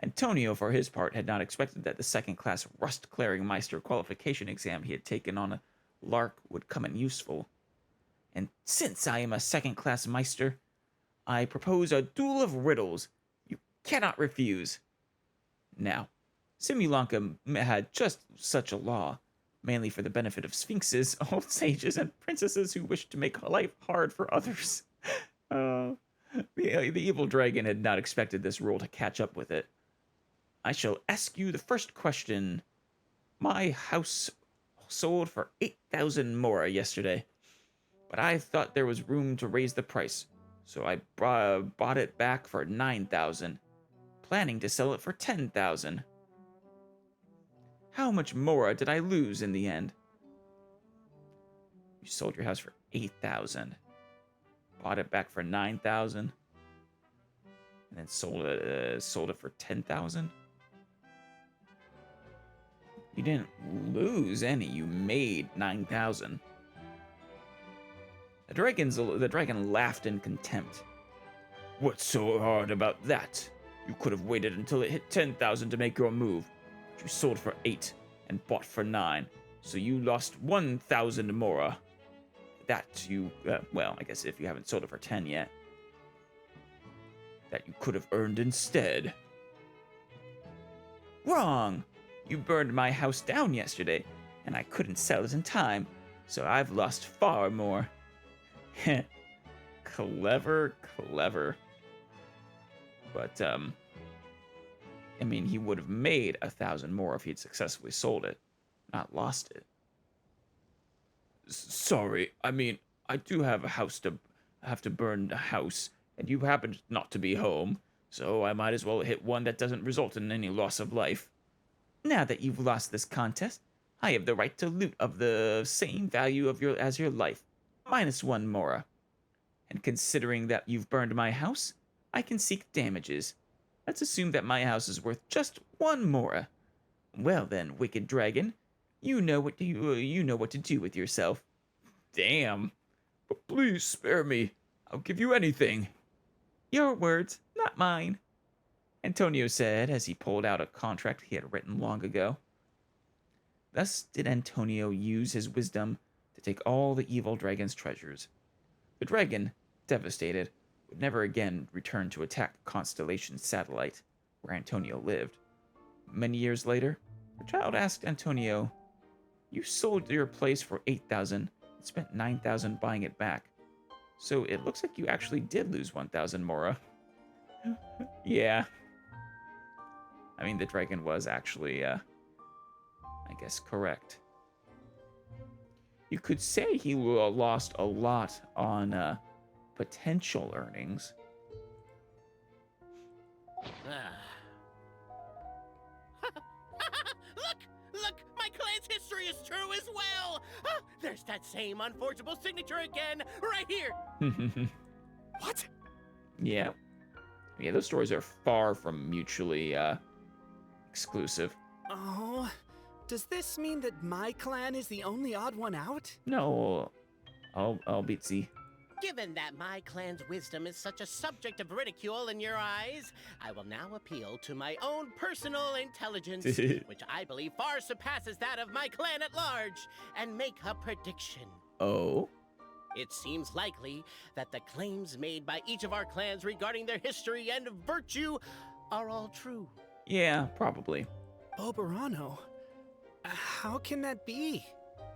Speaker 1: Antonio, for his part, had not expected that the second-class Rust-Clearing Meister qualification exam he had taken on a lark would come in useful. "And since I am a second-class Meister, I propose a duel of riddles. You cannot refuse." Now, Simulanka had just such a law, mainly for the benefit of sphinxes, old sages, and princesses who wished to make life hard for others. The evil dragon had not expected this rule to catch up with it. "I shall ask you the first question. My house sold for 8,000 mora yesterday, but I thought there was room to raise the price, so I bought it back for 9,000, planning to sell it for 10,000. How much mora did I lose in the end?" "You sold your house for 8,000. Bought it back for 9,000. and then sold it for 10,000. You didn't lose any. You made 9,000. The dragon laughed in contempt. What's so hard about that? You could have waited until it hit 10,000 to make your move. You sold for 8 and bought for 9, so you lost 1,000 mora. That you, well, I guess if you haven't sold it for 10 yet, that you could have earned instead. Wrong! You burned my house down yesterday, and I couldn't sell it in time, so I've lost far more. Heh. Clever. But, I mean, he would have made 1,000 more if he had successfully sold it, not lost it. Sorry, I mean, I do have to burn a house, and you happen not to be home, so I might as well hit one that doesn't result in any loss of life. Now that you've lost this contest, I have the right to loot of the same value as your life, minus 1 mora. And considering that you've burned my house, I can seek damages. Let's assume that my house is worth just 1 mora. Well then, wicked dragon, you know what to do with yourself. Damn. But please spare me. I'll give you anything. Your words, not mine, Antonio said as he pulled out a contract he had written long ago. Thus did Antonio use his wisdom to take all the evil dragon's treasures. The dragon, devastated, would never again return to attack Constellation's satellite, where Antonio lived. Many years later, the child asked Antonio, "You sold your place for 8,000 and spent 9,000 buying it back. So it looks like you actually did lose 1,000 mora." Yeah. I mean, the dragon was actually, I guess, correct. You could say he lost a lot on potential earnings.
Speaker 5: Look! My clan's history is true as well! Ah, there's that same unforgeable signature again, right here!
Speaker 6: What?
Speaker 1: Yeah. Yeah, those stories are far from mutually exclusive.
Speaker 7: Oh, does this mean that my clan is the only odd one out?
Speaker 1: No, I'll beat Z.
Speaker 5: Given that my clan's wisdom is such a subject of ridicule in your eyes, I will now appeal to my own personal intelligence, which I believe far surpasses that of my clan at large, and make a prediction.
Speaker 1: Oh?
Speaker 5: It seems likely that the claims made by each of our clans regarding their history and virtue are all true.
Speaker 1: Yeah, probably.
Speaker 7: Bobarano? How can that be?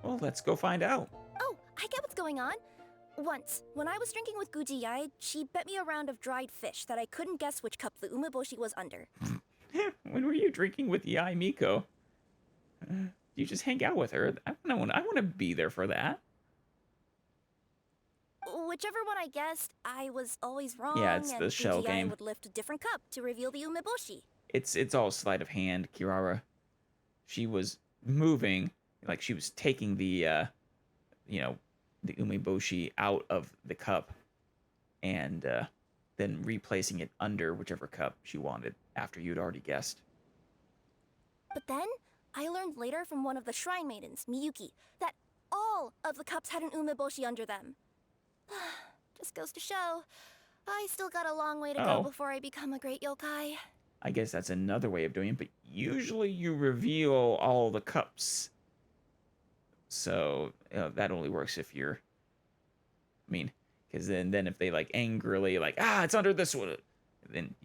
Speaker 1: Well, let's go find out.
Speaker 2: Oh, I get what's going on. Once, when I was drinking with Gujiyai, she bet me a round of dried fish that I couldn't guess which cup the umeboshi was under.
Speaker 1: When were you drinking with Yai Miko? You just hang out with her. I want to be there for that.
Speaker 2: Whichever one I guessed, I was always wrong.
Speaker 1: Yeah, it's
Speaker 2: and
Speaker 1: the shell
Speaker 2: Gujiyai
Speaker 1: game.
Speaker 2: would lift a different cup to reveal the umeboshi.
Speaker 1: It's all sleight of hand, Kirara. She was moving, like she was taking the the umeboshi out of the cup and then replacing it under whichever cup she wanted after you'd already guessed.
Speaker 2: But then, I learned later from one of the shrine maidens, Miyuki, that all of the cups had an umeboshi under them. Just goes to show, I still got a long way to go before I become a great yokai.
Speaker 1: I guess that's another way of doing it, but usually you reveal all the cups. So that only works if you're, I mean, because then if they like angrily like, it's under this one, then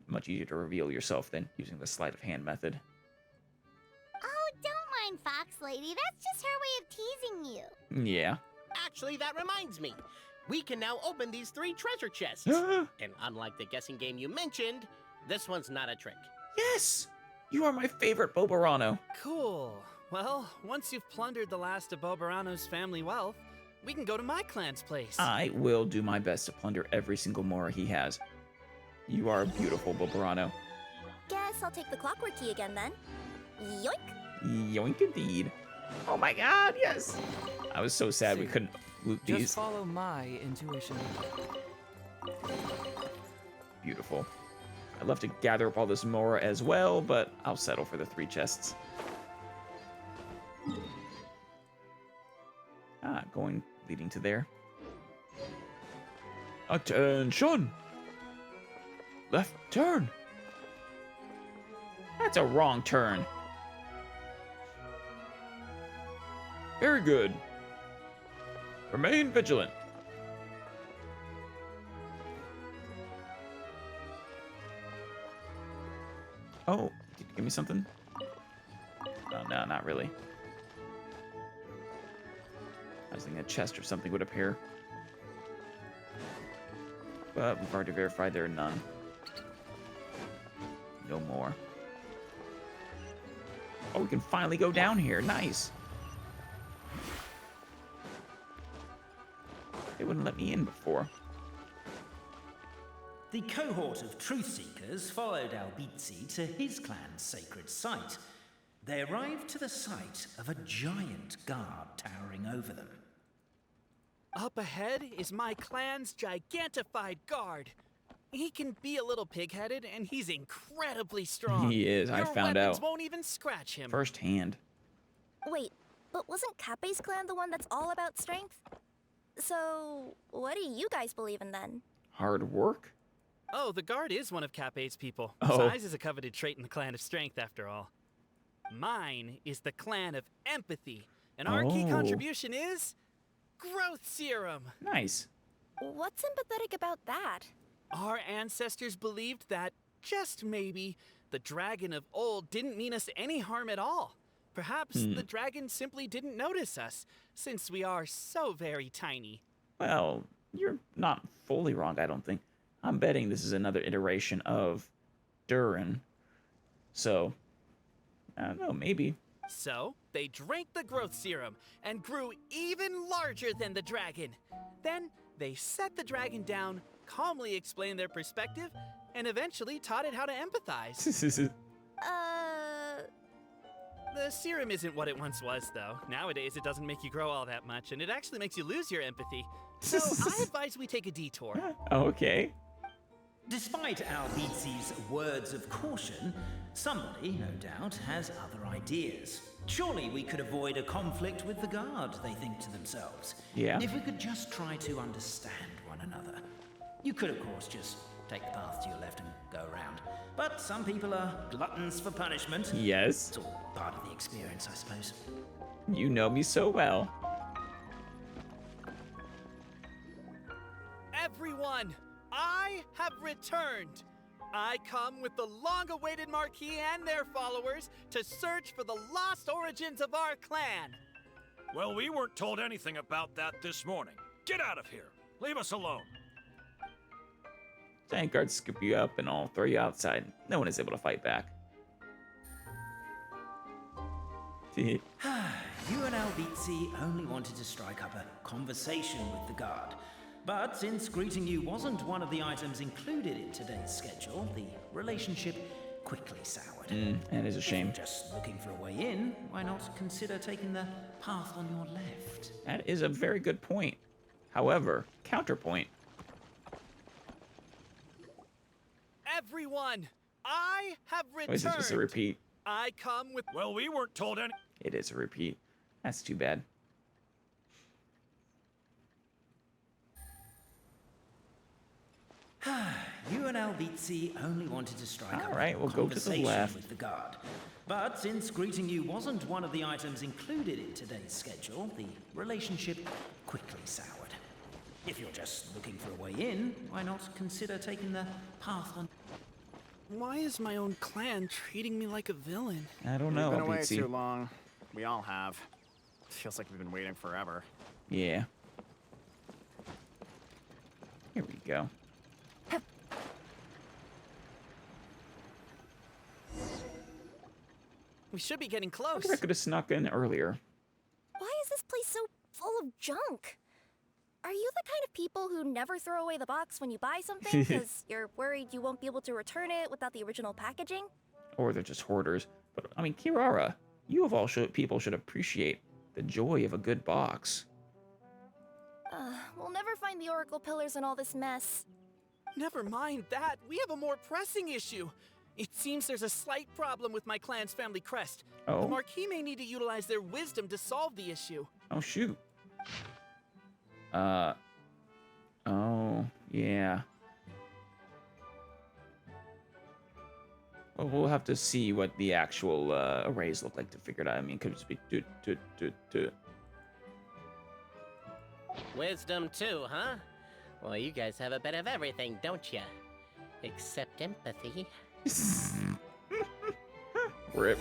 Speaker 1: much easier to reveal yourself than using the sleight of hand method.
Speaker 4: Oh, don't mind Fox Lady. That's just her way of teasing you.
Speaker 1: Yeah.
Speaker 5: Actually, that reminds me. We can now open these 3 treasure chests. And unlike the guessing game you mentioned, this one's not a trick.
Speaker 1: Yes! You are my favorite Bobarano.
Speaker 7: Cool. Well, once you've plundered the last of Bobarano's family wealth, we can go to my clan's place.
Speaker 1: I will do my best to plunder every single Mora he has. You are a beautiful Bobarano.
Speaker 2: Guess I'll take the clockwork key again then. Yoink!
Speaker 1: Yoink indeed. Oh my god, yes! I was so sad we couldn't loot
Speaker 9: Just
Speaker 1: these.
Speaker 9: follow my intuition.
Speaker 1: Beautiful. I'd love to gather up all this more as well, but I'll settle for the 3 chests. Leading to there. Attention! Left turn! That's a wrong turn. Very good. Remain vigilant. Oh, did you give me something? Oh, no, not really. I was thinking a chest or something would appear. But we've already verified there are none. No more. Oh, we can finally go down here. Nice. They wouldn't let me in before.
Speaker 3: The cohort of truth seekers followed Albizzi to his clan's sacred site. They arrived to the site of a giant guard towering over them.
Speaker 7: Up ahead is my clan's gigantified guard. He can be a little pig-headed, and he's incredibly strong.
Speaker 1: He is, I found
Speaker 7: Your weapons
Speaker 1: out.
Speaker 7: won't even scratch him.
Speaker 1: Firsthand.
Speaker 2: Wait, but wasn't Kappei's clan the one that's all about strength? So, what do you guys believe in then?
Speaker 1: Hard work?
Speaker 7: Oh, the guard is one of Kappei's people.
Speaker 1: Oh.
Speaker 7: Size is a coveted trait in the clan of strength, after all. Mine is the clan of empathy, and our key
Speaker 1: Oh.
Speaker 7: contribution is growth serum.
Speaker 1: Nice.
Speaker 2: What's empathetic about that?
Speaker 7: Our ancestors believed that, just maybe, the dragon of old didn't mean us any harm at all. Perhaps the dragon simply didn't notice us, since we are so very tiny.
Speaker 1: Well, you're not fully wrong, I don't think. I'm betting this is another iteration of Durin. So, I don't know, maybe.
Speaker 7: So, they drank the growth serum and grew even larger than the dragon. Then, they set the dragon down, calmly explained their perspective, and eventually taught it how to empathize. The serum isn't what it once was, though. Nowadays, it doesn't make you grow all that much, and it actually makes you lose your empathy. So, I advise we take a detour.
Speaker 1: Okay.
Speaker 3: Despite Albizzi's words of caution, somebody, no doubt, has other ideas. Surely we could avoid a conflict with the guard, they think to themselves.
Speaker 1: Yeah.
Speaker 3: If we could just try to understand one another. You could, of course, just take the path to your left and go around. But some people are gluttons for punishment.
Speaker 1: Yes.
Speaker 3: It's all part of the experience, I suppose.
Speaker 1: You know me so well.
Speaker 7: Everyone, I have returned. I come with the long-awaited Marquis and their followers to search for the lost origins of our clan.
Speaker 9: Well, we weren't told anything about that this morning. Get out of here. Leave us alone.
Speaker 1: Giant guards scoop you up and all throw you outside. No one is able to fight back.
Speaker 3: You and Albizzi only wanted to strike up a conversation with the guard. But since greeting you wasn't one of the items included in today's schedule, the relationship quickly soured.
Speaker 1: That is a shame.
Speaker 3: If you're just looking for a way in, why not consider taking the path on your left?
Speaker 1: That is a very good point. However, counterpoint.
Speaker 7: Everyone, I have returned.
Speaker 1: Or is it just a repeat?
Speaker 7: I come with...
Speaker 9: Well, we weren't told any...
Speaker 1: It is a repeat. That's too bad.
Speaker 3: You and Albizzi only wanted to strike up
Speaker 1: Alright,
Speaker 3: a
Speaker 1: we'll go to the
Speaker 3: conversation
Speaker 1: left.
Speaker 3: with the guard. But since greeting you wasn't one of the items included in today's schedule, the relationship quickly soured. If you're just looking for a way in, why not consider taking the path on...
Speaker 7: Why is my own clan treating me like a villain?
Speaker 1: I don't
Speaker 6: We've
Speaker 1: know.
Speaker 6: been away
Speaker 1: Albizzi.
Speaker 6: too long. We all have. Feels like we've been waiting forever.
Speaker 1: Yeah. Here we go.
Speaker 7: We should be getting
Speaker 1: I
Speaker 7: close.
Speaker 1: guess I could have snuck in earlier.
Speaker 2: Why is this place so full of junk? Are you the kind of people who never throw away the box when you buy something because you're worried you won't be able to return it without the original packaging?
Speaker 1: Or they're just hoarders. But, I mean, Kirara, you of all people should appreciate the joy of a good box.
Speaker 2: We'll never find the Oracle pillars in all this mess.
Speaker 7: Never mind that. We have a more pressing issue. It seems there's a slight problem with my clan's family crest.
Speaker 1: Oh?
Speaker 7: The Marquis may need to utilize their wisdom to solve the issue.
Speaker 1: Oh, shoot. Oh, yeah. Well, we'll have to see what the actual arrays look like to figure it out. I mean, it could just be...
Speaker 10: Wisdom too, huh? Well, you guys have a bit of everything, don't you? Except empathy.
Speaker 1: Rip.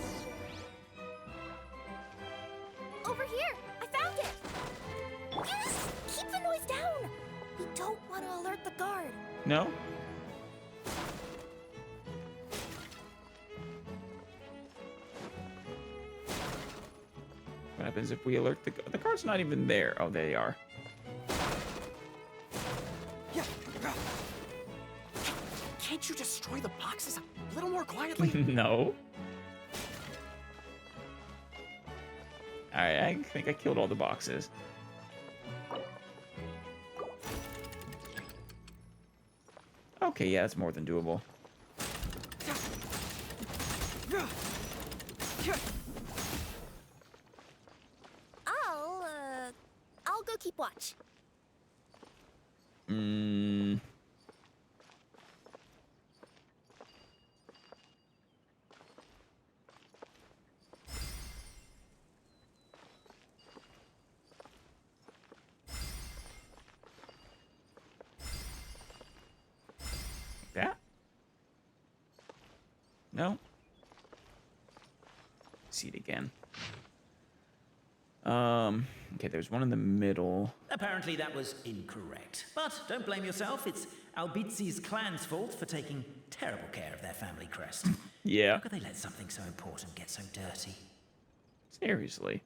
Speaker 2: Over here! I found it! Yes! Keep the noise down! We don't want to alert the guard.
Speaker 1: No? What happens if we alert the guard's not even there? Oh, there they are.
Speaker 6: Can't you destroy the boxes a little more quietly?
Speaker 1: No. Alright, I think I killed all the boxes. Okay, yeah, that's more than doable.
Speaker 2: I'll go keep watch.
Speaker 1: That? No? See it again. Okay, there's one in the middle.
Speaker 3: Apparently that was incorrect. But don't blame yourself, it's Albizi's clan's fault for taking terrible care of their family crest.
Speaker 1: Yeah.
Speaker 3: How could they let something so important get so dirty?
Speaker 1: Seriously.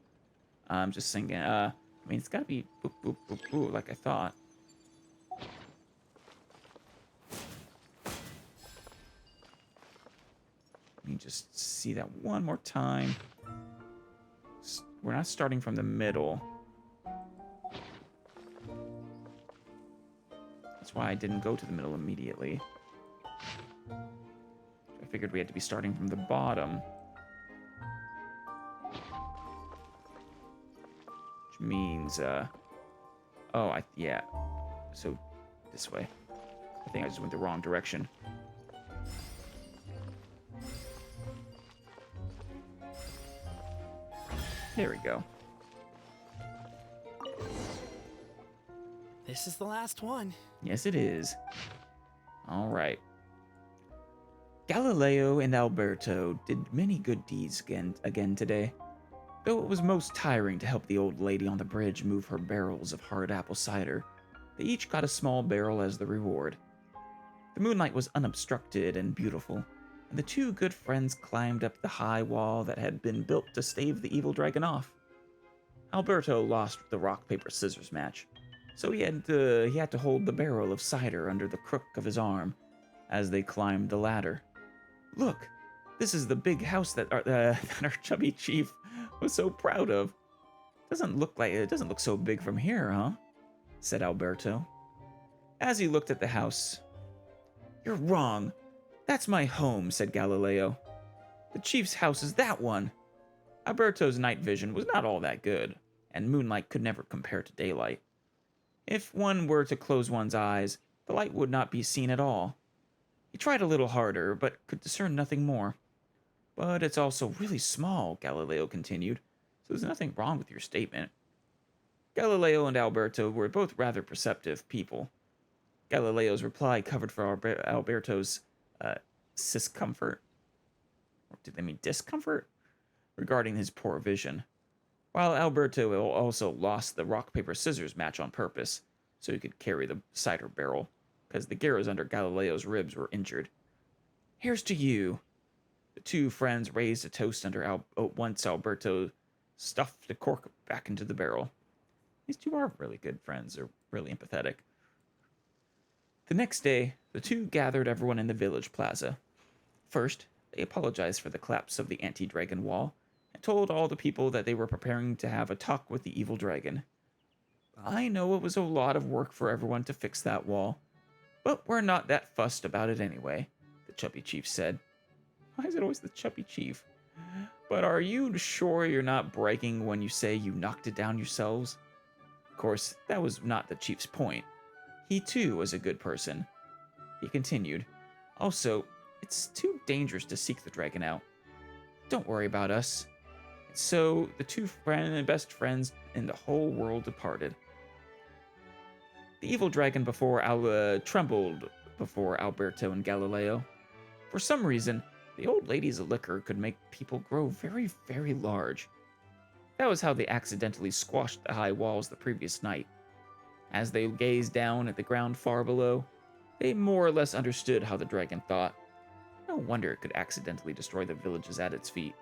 Speaker 1: I'm just thinking, I mean, it's gotta be boop, boop, boop, boop, like I thought. Let me just see that one more time. We're not starting from the middle. That's why I didn't go to the middle immediately. I figured we had to be starting from the bottom. Which means, yeah. So, this way. I think I just went the wrong direction. There we go.
Speaker 7: This is the last one.
Speaker 1: Yes, it is. All right. Galileo and Alberto did many good deeds again today, though it was most tiring to help the old lady on the bridge move her barrels of hard apple cider. They each got a small barrel as the reward. The moonlight was unobstructed and beautiful, and the two good friends climbed up the high wall that had been built to stave the evil dragon off. Alberto lost the rock-paper-scissors match, so he had to hold the barrel of cider under the crook of his arm as they climbed the ladder. Look, this is the big house that our chubby chief was so proud of. It doesn't look so big from here, huh? Said Alberto. As he looked at the house, "You're wrong. That's my home," said Galileo. "The chief's house is that one." Alberto's night vision was not all that good, and moonlight could never compare to daylight. If one were to close one's eyes, the light would not be seen at all. He tried a little harder, but could discern nothing more. "But it's also really small," Galileo continued, "so there's nothing wrong with your statement." Galileo and Alberto were both rather perceptive people. Galileo's reply covered for Alberto's discomfort, or did they mean discomfort, regarding his poor vision, while Alberto also lost the rock-paper-scissors match on purpose, so he could carry the cider barrel, because the gears under Galileo's ribs were injured. "Here's to you." The two friends raised a toast once Alberto stuffed the cork back into the barrel. These two are really good friends. They're really empathetic. The next day, the two gathered everyone in the village plaza. First, they apologized for the collapse of the anti-dragon wall, and told all the people that they were preparing to have a talk with the evil dragon. "I know it was a lot of work for everyone to fix that wall, But we're not that fussed about it anyway, the chubby chief said. Why is it always the chubby chief? But are you sure you're not bragging when you say you knocked it down yourselves? Of course, that was not the chief's point. He too was a good person. He continued, also, it's too dangerous to seek the dragon out. Don't worry about us. So the two best friends in the whole world departed. The evil dragon trembled before Alberto and Galileo. For some reason, the old lady's liquor could make people grow very, very large. That was how they accidentally squashed the high walls the previous night. As they gazed down at the ground far below, they more or less understood how the dragon thought. No wonder it could accidentally destroy the village at its feet.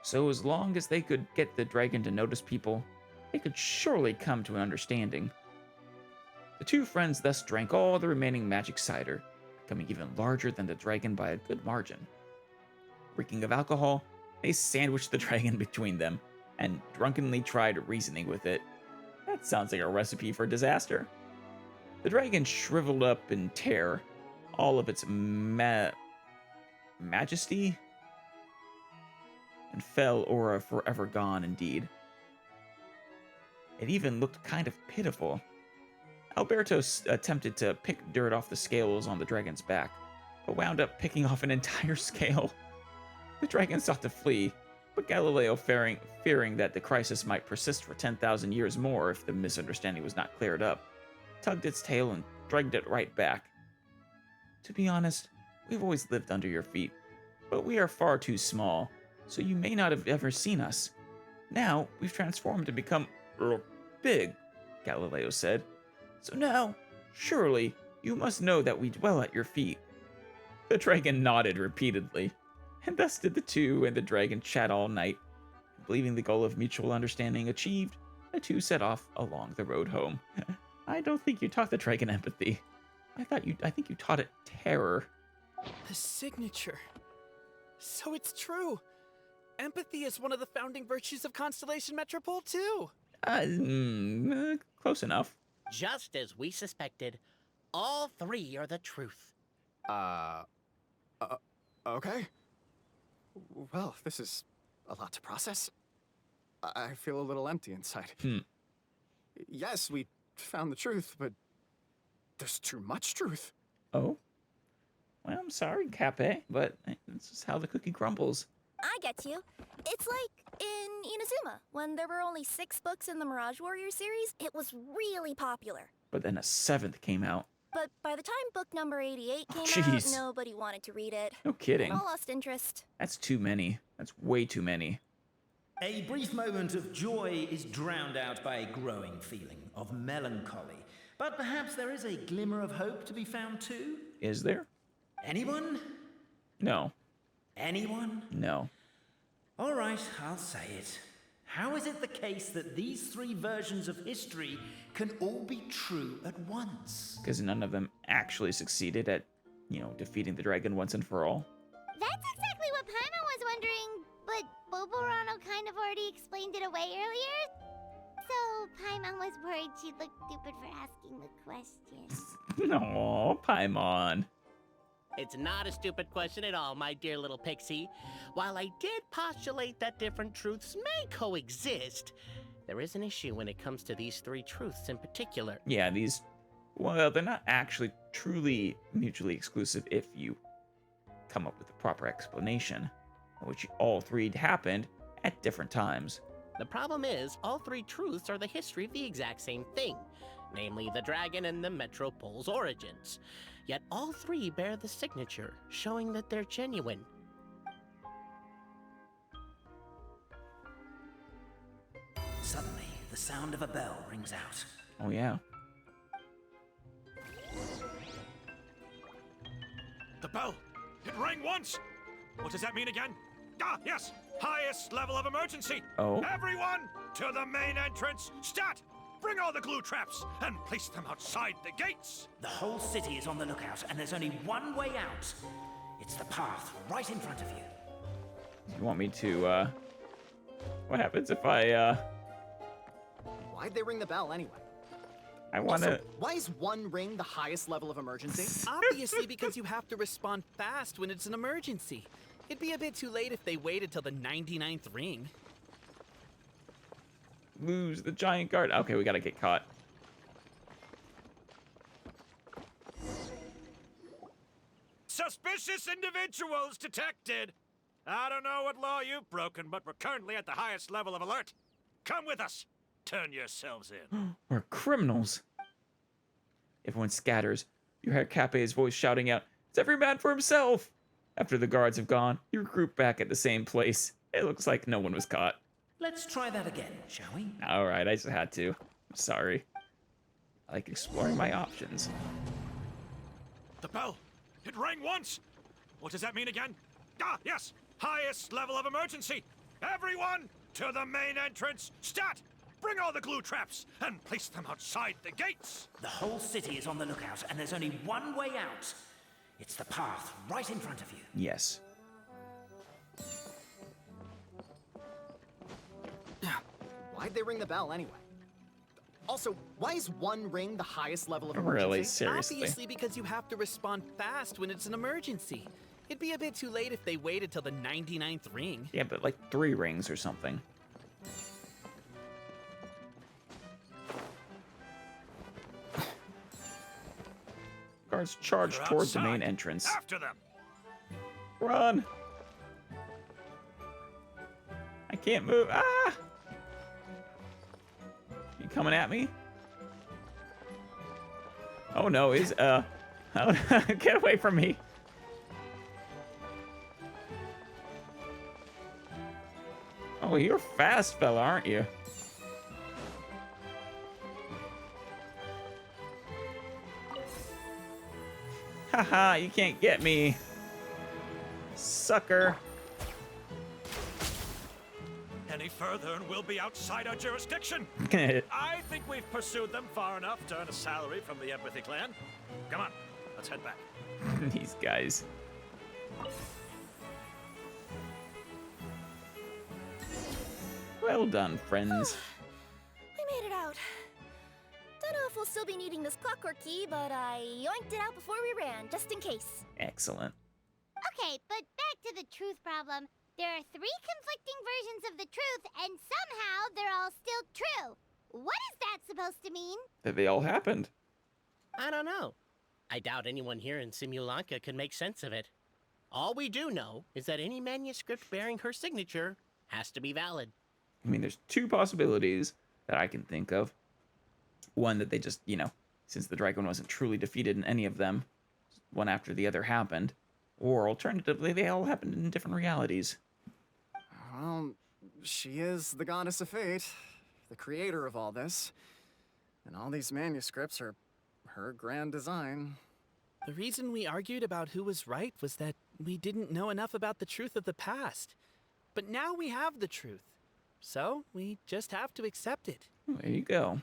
Speaker 1: So as long as they could get the dragon to notice people, they could surely come to an understanding. The two friends thus drank all the remaining magic cider, becoming even larger than the dragon by a good margin. Reeking of alcohol, they sandwiched the dragon between them and drunkenly tried reasoning with it. That sounds like a recipe for disaster. The dragon shriveled up in terror, all of its majesty, and fell aura forever gone indeed. It even looked kind of pitiful. Alberto attempted to pick dirt off the scales on the dragon's back, but wound up picking off an entire scale. The dragon sought to flee, but Galileo, fearing that the crisis might persist for 10,000 years more if the misunderstanding was not cleared up, tugged its tail and dragged it right back. To be honest, we've always lived under your feet, but we are far too small, so you may not have ever seen us. Now, we've transformed to become big, Galileo said. So now, surely, you must know that we dwell at your feet. The dragon nodded repeatedly, and thus did the two and the dragon chat all night. Believing the goal of mutual understanding achieved, the two set off along the road home. I don't think you taught the dragon empathy. I think you taught it terror.
Speaker 7: The signature. So it's true. Empathy is one of the founding virtues of Constellation Metropole, too.
Speaker 1: Close enough.
Speaker 10: Just as we suspected, all three are the truth.
Speaker 6: Okay. Well, this is a lot to process. I feel a little empty inside. Yes, we found the truth, but there's too much truth.
Speaker 1: Oh? Well, I'm sorry, Cape, but this is how the cookie crumbles.
Speaker 2: I get you. It's like in Inazuma, when there were only 6 books in the Mirage Warrior series, it was really popular.
Speaker 1: But then a 7th came out.
Speaker 2: But by the time book number 88 came out, nobody wanted to read it.
Speaker 1: No kidding.
Speaker 2: All lost interest.
Speaker 1: That's too many. That's way too many.
Speaker 3: A brief moment of joy is drowned out by a growing feeling of melancholy. But perhaps there is a glimmer of hope to be found too?
Speaker 1: Is there?
Speaker 3: Anyone?
Speaker 1: No.
Speaker 3: Anyone?
Speaker 1: No.
Speaker 3: All right, I'll say it. How is it the case that these 3 versions of history can all be true at once?
Speaker 1: Because none of them actually succeeded at, defeating the dragon once and for all.
Speaker 4: That's exactly what Paimon was wondering, but Boborano kind of already explained it away earlier. So Paimon was worried she'd look stupid for asking the question.
Speaker 1: No, Paimon.
Speaker 10: It's not a stupid question at all, my dear little pixie. While I did postulate that different truths may coexist, there is an issue when it comes to these 3 truths in particular.
Speaker 1: Yeah, they're not actually truly mutually exclusive if you come up with a proper explanation, in which all 3 happened at different times.
Speaker 10: The problem is, all 3 truths are the history of the exact same thing, namely the dragon and the Metropole's origins. Yet all 3 bear the signature, showing that they're genuine.
Speaker 3: Suddenly, the sound of a bell rings out.
Speaker 1: Oh, yeah.
Speaker 9: The bell! It rang once! What does that mean again? Ah, yes! Highest level of emergency!
Speaker 1: Oh?
Speaker 9: Everyone, to the main entrance! Stat! Bring all the glue traps and place them outside the gates!
Speaker 3: The whole city is on the lookout, and there's only one way out. It's the path right in front of you.
Speaker 1: You want me to, what happens if I,
Speaker 6: Why'd they ring the bell anyway?
Speaker 1: I want to.
Speaker 6: Also, why is 1 ring the highest level of emergency?
Speaker 7: Obviously, because you have to respond fast when it's an emergency. It'd be a bit too late if they waited till the 99th ring.
Speaker 1: Lose the giant guard. Okay, we gotta get caught.
Speaker 9: Suspicious individuals detected. I don't know what law you've broken, but we're currently at the highest level of alert. Come with us. Turn yourselves in.
Speaker 1: We're criminals. Everyone scatters. You hear Cape's voice shouting out, "It's every man for himself!" After the guards have gone, you regroup back at the same place. It looks like no one was caught.
Speaker 3: Let's try that again, shall we?
Speaker 1: Alright, I just had to. I'm sorry. I like exploring my options.
Speaker 9: The bell. It rang once. What does that mean again? Ah, yes. Highest level of emergency. Everyone to the main entrance. Stat! Bring all the glue traps and place them outside the gates.
Speaker 3: The whole city is on the lookout, and there's only one way out. It's the path right in front of you.
Speaker 1: Yes.
Speaker 6: Why'd they ring the bell anyway? Also, why is 1 ring the highest level of emergency?
Speaker 1: Really? Seriously?
Speaker 7: Obviously, because you have to respond fast when it's an emergency. It'd be a bit too late if they waited till the 99th ring.
Speaker 1: Yeah, but like 3 rings or something. Guards charge
Speaker 9: They're
Speaker 1: toward the main
Speaker 9: outside.
Speaker 1: entrance.
Speaker 9: After them.
Speaker 1: Run! I can't move. Ah! You coming at me? Oh no, he's oh, get away from me. Oh, you're fast, fella, aren't you? Haha, you can't get me. Sucker.
Speaker 9: Any further and we'll be outside our jurisdiction. I think we've pursued them far enough to earn a salary from the Empathy Clan. Come on, let's head back.
Speaker 1: These guys. Well done, friends.
Speaker 2: We made it out. Don't know if we'll still be needing this clockwork key, but I yoinked it out before we ran, just in case.
Speaker 1: Excellent.
Speaker 4: Okay, but back to the truth problem. There are 3 conflicting versions of the truth, and somehow they're all still true. What is that supposed to mean?
Speaker 1: That they all happened.
Speaker 10: I don't know. I doubt anyone here in Simulanka could make sense of it. All we do know is that any manuscript bearing her signature has to be valid.
Speaker 1: I mean, there's 2 possibilities that I can think of. One, that they just, since the dragon wasn't truly defeated in any of them, one after the other happened. Or alternatively, they all happened in different realities.
Speaker 6: Well, she is the goddess of fate, the creator of all this. And all these manuscripts are her grand design.
Speaker 7: The reason we argued about who was right was that we didn't know enough about the truth of the past. But now we have the truth. So we just have to accept it.
Speaker 1: There you go.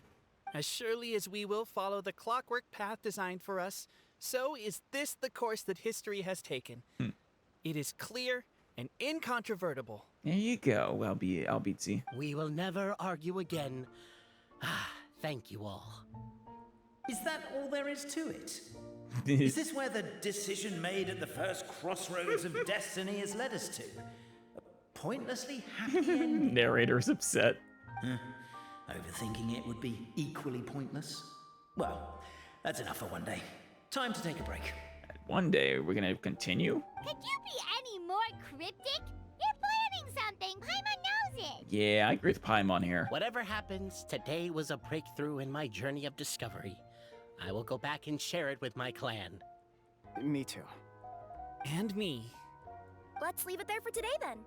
Speaker 7: As surely as we will follow the clockwork path designed for us, so is this the course that history has taken. It is clear and incontrovertible.
Speaker 1: There you go, Albizzi.
Speaker 10: We will never argue again. Ah, thank you all.
Speaker 3: Is that all there is to it? Is this where the decision made at the first crossroads of destiny has led us to? A pointlessly happy ending?
Speaker 1: Narrator's upset.
Speaker 3: Overthinking it would be equally pointless. Well, that's enough for one day. Time to take a break.
Speaker 1: One day, we're gonna continue?
Speaker 4: Could you be any more cryptic? You're planning something. Paimon knows it.
Speaker 1: Yeah, I agree with Paimon here.
Speaker 10: Whatever happens, today was a breakthrough in my journey of discovery. I will go back and share it with my clan.
Speaker 6: Me too.
Speaker 7: And me.
Speaker 2: Let's leave it there for today then.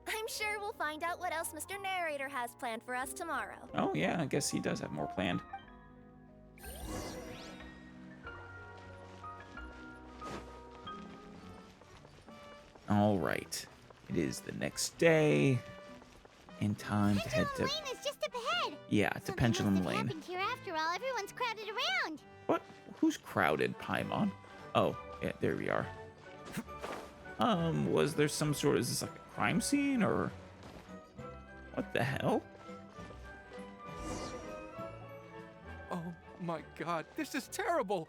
Speaker 2: I'm sure we'll find out what else Mr. Narrator has planned for us tomorrow.
Speaker 1: Oh yeah, I guess he does have more planned. All right, it is the next day, and time to head to
Speaker 4: Pendulum Lane is just up ahead.
Speaker 1: to
Speaker 4: Something
Speaker 1: Pendulum
Speaker 4: must have
Speaker 1: Lane.
Speaker 4: happened here after all. Everyone's crowded around.
Speaker 1: What? Who's crowded, Paimon? Oh, yeah, there we are. Was there some sort of, is this like a crime scene, or what the hell?
Speaker 7: Oh
Speaker 11: my god, this is terrible!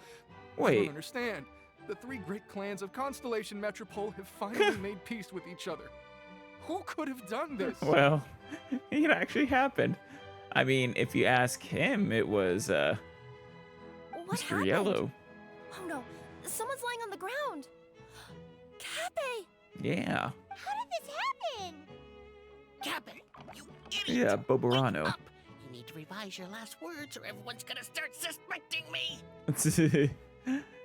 Speaker 11: I
Speaker 1: Wait.
Speaker 11: don't understand. The three great clans of Constellation Metropole have finally made peace with each other. Who could have done this?
Speaker 1: Well, it actually happened. I mean, if you ask him, it was
Speaker 2: What
Speaker 1: Mr.
Speaker 2: happened?
Speaker 1: Yellow.
Speaker 2: Oh no, someone's lying on the ground. Cappe!
Speaker 1: Yeah.
Speaker 4: How did this happen?
Speaker 10: Cabin, you idiot!
Speaker 1: Yeah,
Speaker 10: Wake
Speaker 1: Boborano.
Speaker 10: up. You need to revise your last words or everyone's gonna start suspecting me.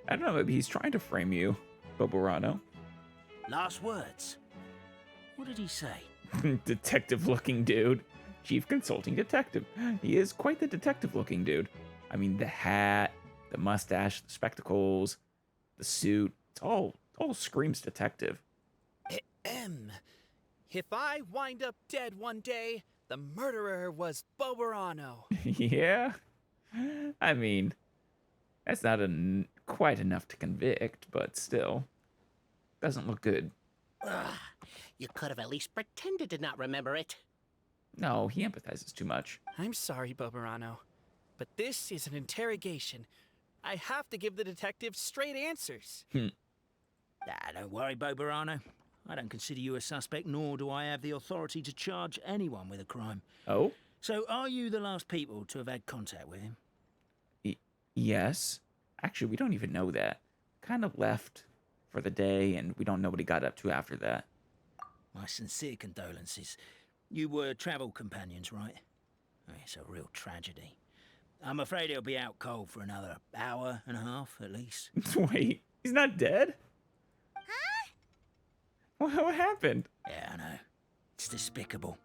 Speaker 1: I don't know, maybe he's trying to frame you, Boborano.
Speaker 3: Last words. What did he say?
Speaker 1: Detective-looking dude. Chief consulting detective. He is quite the detective-looking dude. I mean, the hat, the mustache, the spectacles, the suit. It's all screams detective.
Speaker 7: If I wind up dead one day, the murderer was Boborano.
Speaker 1: Yeah? I mean, that's not quite enough to convict, but still. Doesn't look good.
Speaker 10: Ugh, you could have at least pretended to not remember it.
Speaker 1: No, he empathizes too much.
Speaker 7: I'm sorry, Boborano, but this is an interrogation. I have to give the detective straight answers.
Speaker 3: Don't worry, Boborano. I don't consider you a suspect, nor do I have the authority to charge anyone with a crime.
Speaker 1: Oh?
Speaker 3: So, are you the last people to have had contact with him?
Speaker 1: Yes. Actually, we don't even know that. Kind of left for the day, and we don't know what he got up to after that.
Speaker 3: My sincere condolences. You were travel companions, right? It's a real tragedy. I'm afraid he'll be out cold for another hour and a half, at least.
Speaker 1: Wait, he's not dead?
Speaker 4: Huh?
Speaker 1: What happened?
Speaker 3: Yeah, I know. It's despicable.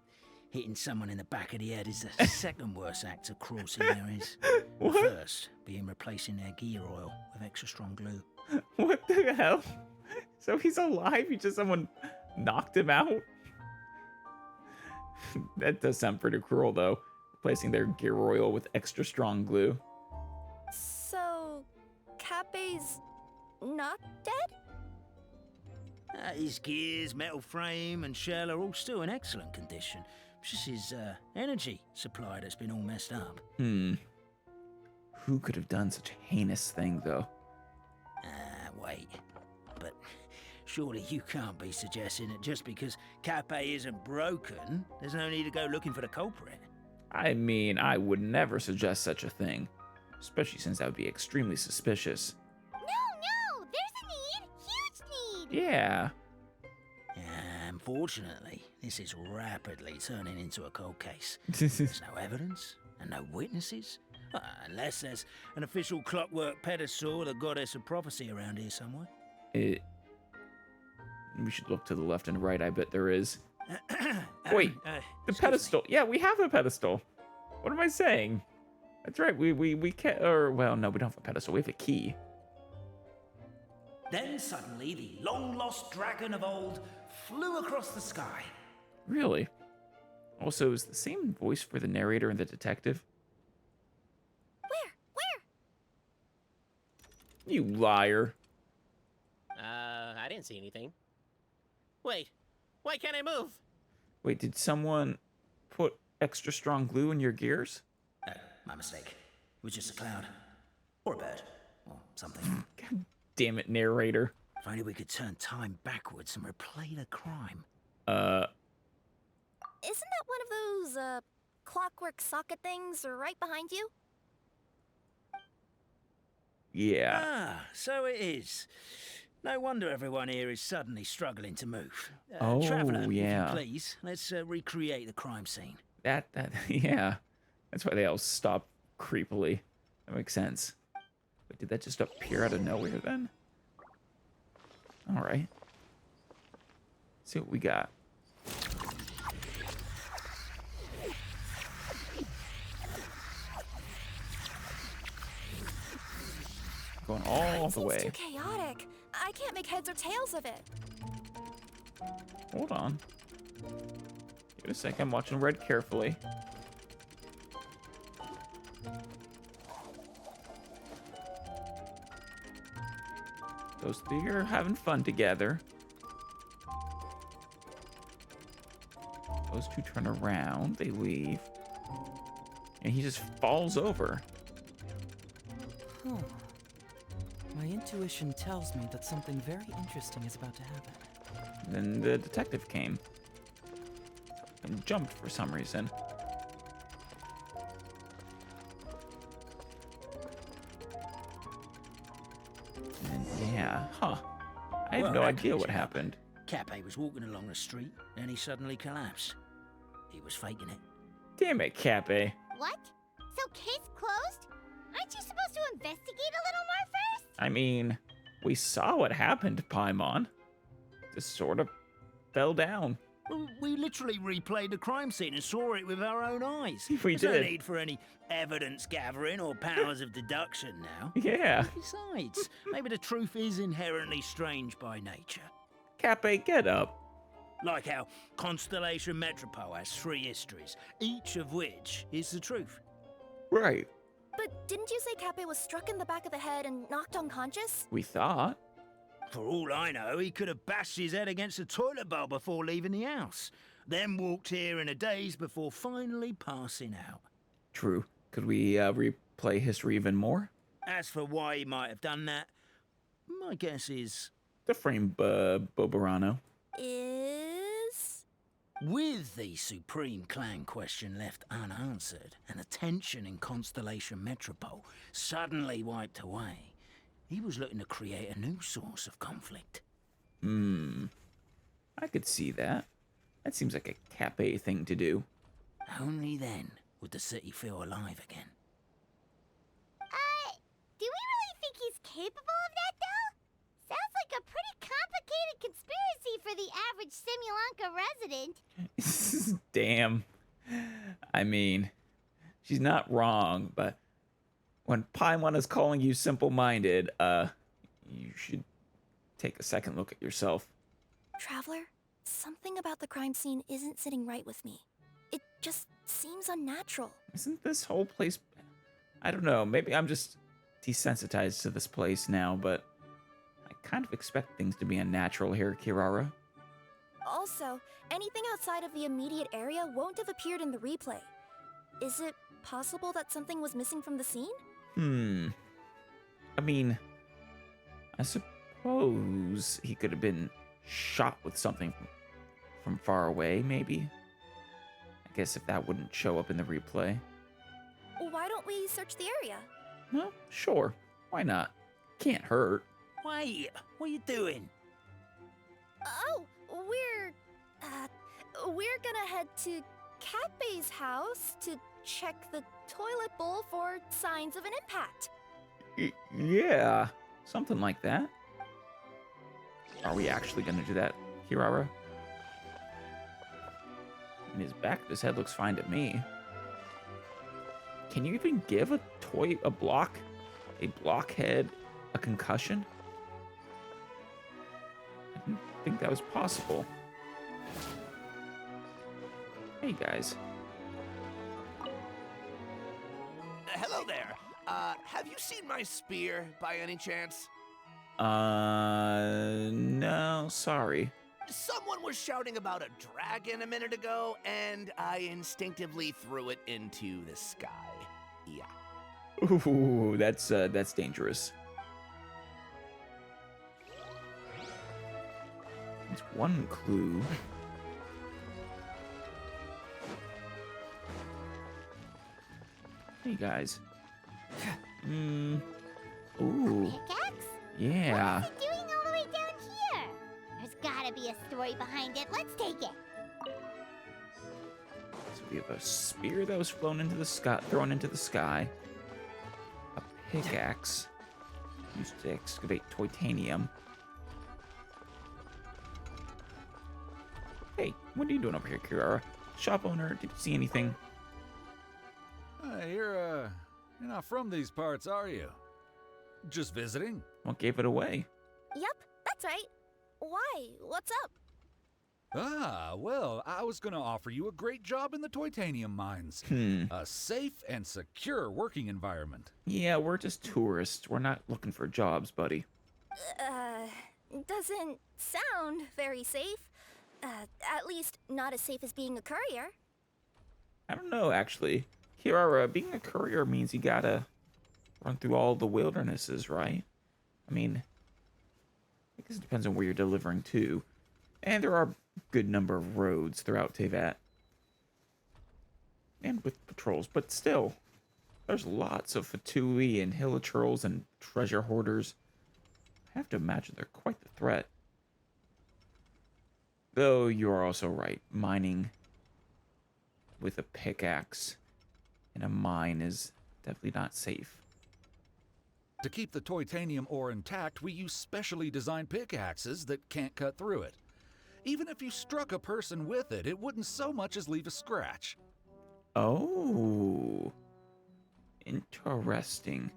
Speaker 3: Hitting someone in the back of the head is the second worst act of cruelty there is.
Speaker 1: What?
Speaker 3: The first being replacing their gear oil with extra strong glue.
Speaker 1: What the hell? So he's alive? Someone knocked him out? That does sound pretty cruel, though. Replacing their gear oil with extra strong glue.
Speaker 2: So, Cappe's not dead?
Speaker 3: His gears, metal frame, and shell are all still in excellent condition. It's just his energy supply that's been all messed up.
Speaker 1: Who could have done such a heinous thing, though?
Speaker 3: Wait. But surely you can't be suggesting that just because Cappe isn't broken, there's no need to go looking for the culprit.
Speaker 1: I mean, I would never suggest such a thing. Especially since that would be extremely suspicious.
Speaker 4: No, there's a need! Huge need!
Speaker 1: Yeah.
Speaker 3: Unfortunately, this is rapidly turning into a cold case. There's no evidence and no witnesses. Unless there's an official clockwork pedestal or the goddess of prophecy around here somewhere.
Speaker 1: We should look to the left and right, I bet there is. Wait, the pedestal. Yeah, we have a pedestal. What am I saying? That's right, we can't, or, well, no, we don't have a pedestal, we have a key.
Speaker 3: Then suddenly, the long-lost dragon of old flew across the sky.
Speaker 1: Really? Also, is the same voice for the narrator and the detective?
Speaker 2: Where?
Speaker 1: You liar.
Speaker 10: I didn't see anything. Wait, why can't I move?
Speaker 1: Wait, did someone put extra strong glue in your gears?
Speaker 3: No, my mistake. It was just a cloud. Or a bird. Or something.
Speaker 1: God damn it, narrator.
Speaker 3: If only we could turn time backwards and replay the crime.
Speaker 2: Isn't that one of those, clockwork socket things right behind you?
Speaker 1: Yeah.
Speaker 3: Ah, so it is. No wonder everyone here is suddenly struggling to move.
Speaker 1: Oh,
Speaker 3: Traveller,
Speaker 1: yeah.
Speaker 3: if you please, let's recreate the crime scene.
Speaker 1: That, yeah. That's why they all stop creepily. That makes sense. But did that just appear out of nowhere then? Alright. See what we got. Going all the
Speaker 2: Seems
Speaker 1: way.
Speaker 2: too chaotic. I can't make heads or tails of it.
Speaker 1: Hold on. Give it a second. I'm watching red carefully. Those three are having fun together. Those two turn around. They leave. And he just falls over.
Speaker 12: My intuition tells me that something very interesting is about to happen.
Speaker 1: Then the detective came and jumped for some reason. And yeah, huh. I have
Speaker 3: Well,
Speaker 1: no
Speaker 3: that
Speaker 1: idea
Speaker 3: clears
Speaker 1: what
Speaker 3: it up.
Speaker 1: happened.
Speaker 3: Cappe was walking along the street, and he suddenly collapsed. He was faking it.
Speaker 1: Damn it, Cappe.
Speaker 4: What? So case closed? Aren't you supposed to investigate a little more first?
Speaker 1: I mean, we saw what happened, Paimon. Just sort of fell down.
Speaker 3: Well, we literally replayed the crime scene and saw it with our own eyes.
Speaker 1: We
Speaker 3: There's no
Speaker 1: did.
Speaker 3: need for any evidence gathering or powers of deduction now.
Speaker 1: Yeah.
Speaker 3: Besides, maybe the truth is inherently strange by nature.
Speaker 1: Cappe, get up.
Speaker 3: Like how Constellation Metropole has 3 histories, each of which is the truth.
Speaker 1: Right.
Speaker 2: But didn't you say Cappe was struck in the back of the head and knocked unconscious?
Speaker 1: We thought.
Speaker 3: For all I know, he could have bashed his head against a toilet bowl before leaving the house, then walked here in a daze before finally passing out.
Speaker 1: True. Could we replay history even more?
Speaker 3: As for why he might have done that, my guess is...
Speaker 1: To frame Bobarano.
Speaker 2: Is...
Speaker 3: With the Supreme Clan question left unanswered, and the tension in Constellation Metropole suddenly wiped away, he was looking to create a new source of conflict.
Speaker 1: I could see that. That seems like a Cappe thing to do.
Speaker 3: Only then would the city feel alive again.
Speaker 4: Do we really think he's capable of that, though? Sounds like a pretty complicated conspiracy for the average Simulanka resident.
Speaker 1: Damn. I mean, she's not wrong, but when Paimon is calling you simple-minded, you should take a second look at yourself.
Speaker 2: Traveler, something about the crime scene isn't sitting right with me. It just seems unnatural.
Speaker 1: Isn't this whole place... I don't know, maybe I'm just desensitized to this place now, but I kind of expect things to be unnatural here, Kirara.
Speaker 2: Also, anything outside of the immediate area won't have appeared in the replay. Is it possible that something was missing from the scene?
Speaker 1: I mean, I suppose he could have been shot with something from far away, maybe? I guess if that wouldn't show up in the replay.
Speaker 2: Why don't we search the area?
Speaker 1: Well, sure. Why not? Can't hurt.
Speaker 3: Wait, what are you doing?
Speaker 2: Oh, we're gonna head to Cappe's house to check the toilet bowl for signs of an impact.
Speaker 1: Yeah, something like that. Are we actually gonna do that, Kirara? And his back of his head looks fine to me. Can you even give a blockhead, a concussion? I didn't think that was possible. Hey, guys.
Speaker 13: Hello there. Have you seen my spear by any chance?
Speaker 1: No, sorry.
Speaker 13: Someone was shouting about a dragon a minute ago, and I instinctively threw it into the sky. Yeah.
Speaker 1: Ooh, that's dangerous. It's one clue. Hey guys. Ooh.
Speaker 4: Pickaxe?
Speaker 2: Ah.
Speaker 1: Yeah.
Speaker 4: What's it doing all the way down here? There's gotta be a story behind it. Let's take it.
Speaker 1: So we have a spear that was thrown into the sky. A pickaxe used to excavate titanium. Hey, what are you doing over here, Kirara? Shop owner, did you see anything?
Speaker 14: You're not from these parts, are you? Just visiting?
Speaker 1: What gave it away?
Speaker 2: Yep, that's right. Why? What's up?
Speaker 14: Ah, well, I was gonna offer you a great job in the titanium mines. A safe and secure working environment.
Speaker 1: Yeah, we're just tourists. We're not looking for jobs, buddy.
Speaker 2: Doesn't sound very safe. At least not as safe as being a courier.
Speaker 1: I don't know, actually. Kirara, being a courier means you gotta run through all the wildernesses, right? I mean, I guess it depends on where you're delivering to. And there are a good number of roads throughout Teyvat. And with patrols, but still, there's lots of Fatui and Hilichurls and treasure hoarders. I have to imagine they're quite the threat. Though you are also right, mining with a pickaxe in a mine is definitely not safe.
Speaker 14: To keep the titanium ore intact, we use specially designed pickaxes that can't cut through it. Even if you struck a person with it, it wouldn't so much as leave a scratch.
Speaker 1: Oh, interesting.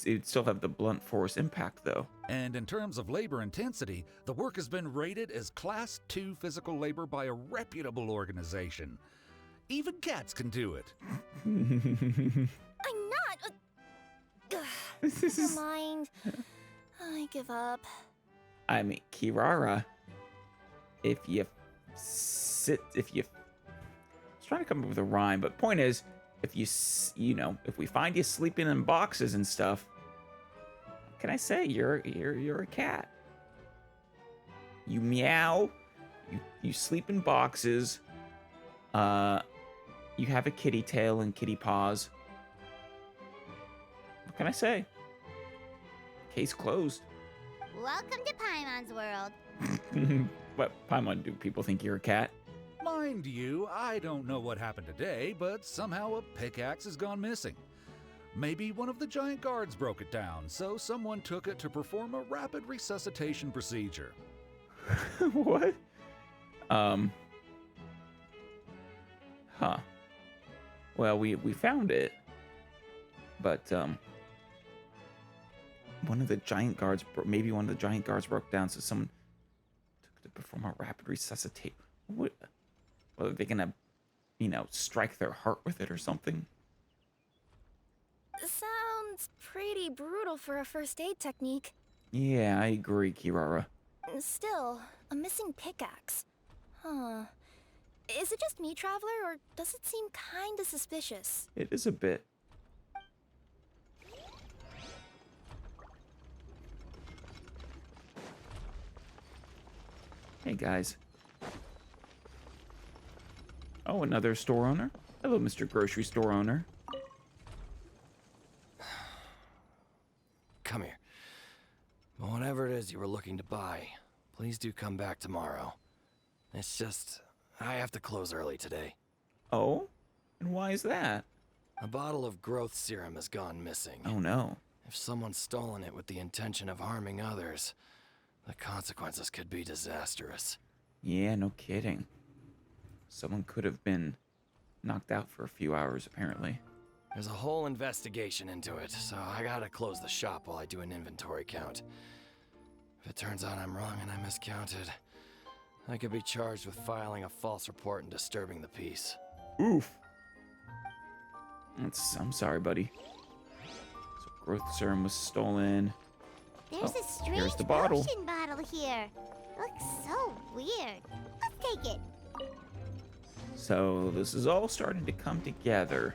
Speaker 1: It'd still have the blunt force impact, though.
Speaker 14: And in terms of labor intensity, the work has been rated as Class 2 physical labor by a reputable organization. Even cats can do it.
Speaker 2: I'm not. Never mind. I give up.
Speaker 1: I mean, Kirara, if you I was trying to come up with a rhyme, but point is, if if we find you sleeping in boxes and stuff, what can I say? You're a cat. You meow. You sleep in boxes. You have a kitty tail and kitty paws. What can I say? Case closed.
Speaker 4: Welcome to Paimon's world.
Speaker 1: What, Paimon, do people think you're a cat?
Speaker 14: Mind you, I don't know what happened today, but somehow a pickaxe has gone missing. Maybe one of the giant guards broke it down, so someone took it to perform a rapid resuscitation procedure.
Speaker 1: What? Huh. Well, we found it, but maybe one of the giant guards broke down, so someone took it to perform a rapid resuscitate. What? Well, are they gonna, strike their heart with it or something?
Speaker 2: Sounds pretty brutal for a first aid technique.
Speaker 1: Yeah, I agree, Kirara.
Speaker 2: Still, a missing pickaxe. Huh. Is it just me, Traveler, or does it seem kinda suspicious?
Speaker 1: It is a bit. Hey, guys. Oh, another store owner? Hello, Mr. Grocery Store owner.
Speaker 15: Come here. Whatever it is you were looking to buy, please do come back tomorrow. It's just, I have to close early today.
Speaker 1: Oh? And why is that?
Speaker 15: A bottle of growth serum has gone missing.
Speaker 1: Oh, no.
Speaker 15: If someone's stolen it with the intention of harming others, the consequences could be disastrous.
Speaker 1: Yeah, no kidding. Someone could have been knocked out for a few hours, apparently.
Speaker 15: There's a whole investigation into it, so I gotta close the shop while I do an inventory count. If it turns out I'm wrong and I miscounted, I could be charged with filing a false report and disturbing the peace.
Speaker 1: Oof. I'm sorry, buddy. So growth serum was stolen.
Speaker 4: There's a strange
Speaker 1: here's the bottle.
Speaker 4: potion bottle here. Looks so weird. Let's take it.
Speaker 1: So this is all starting to come together.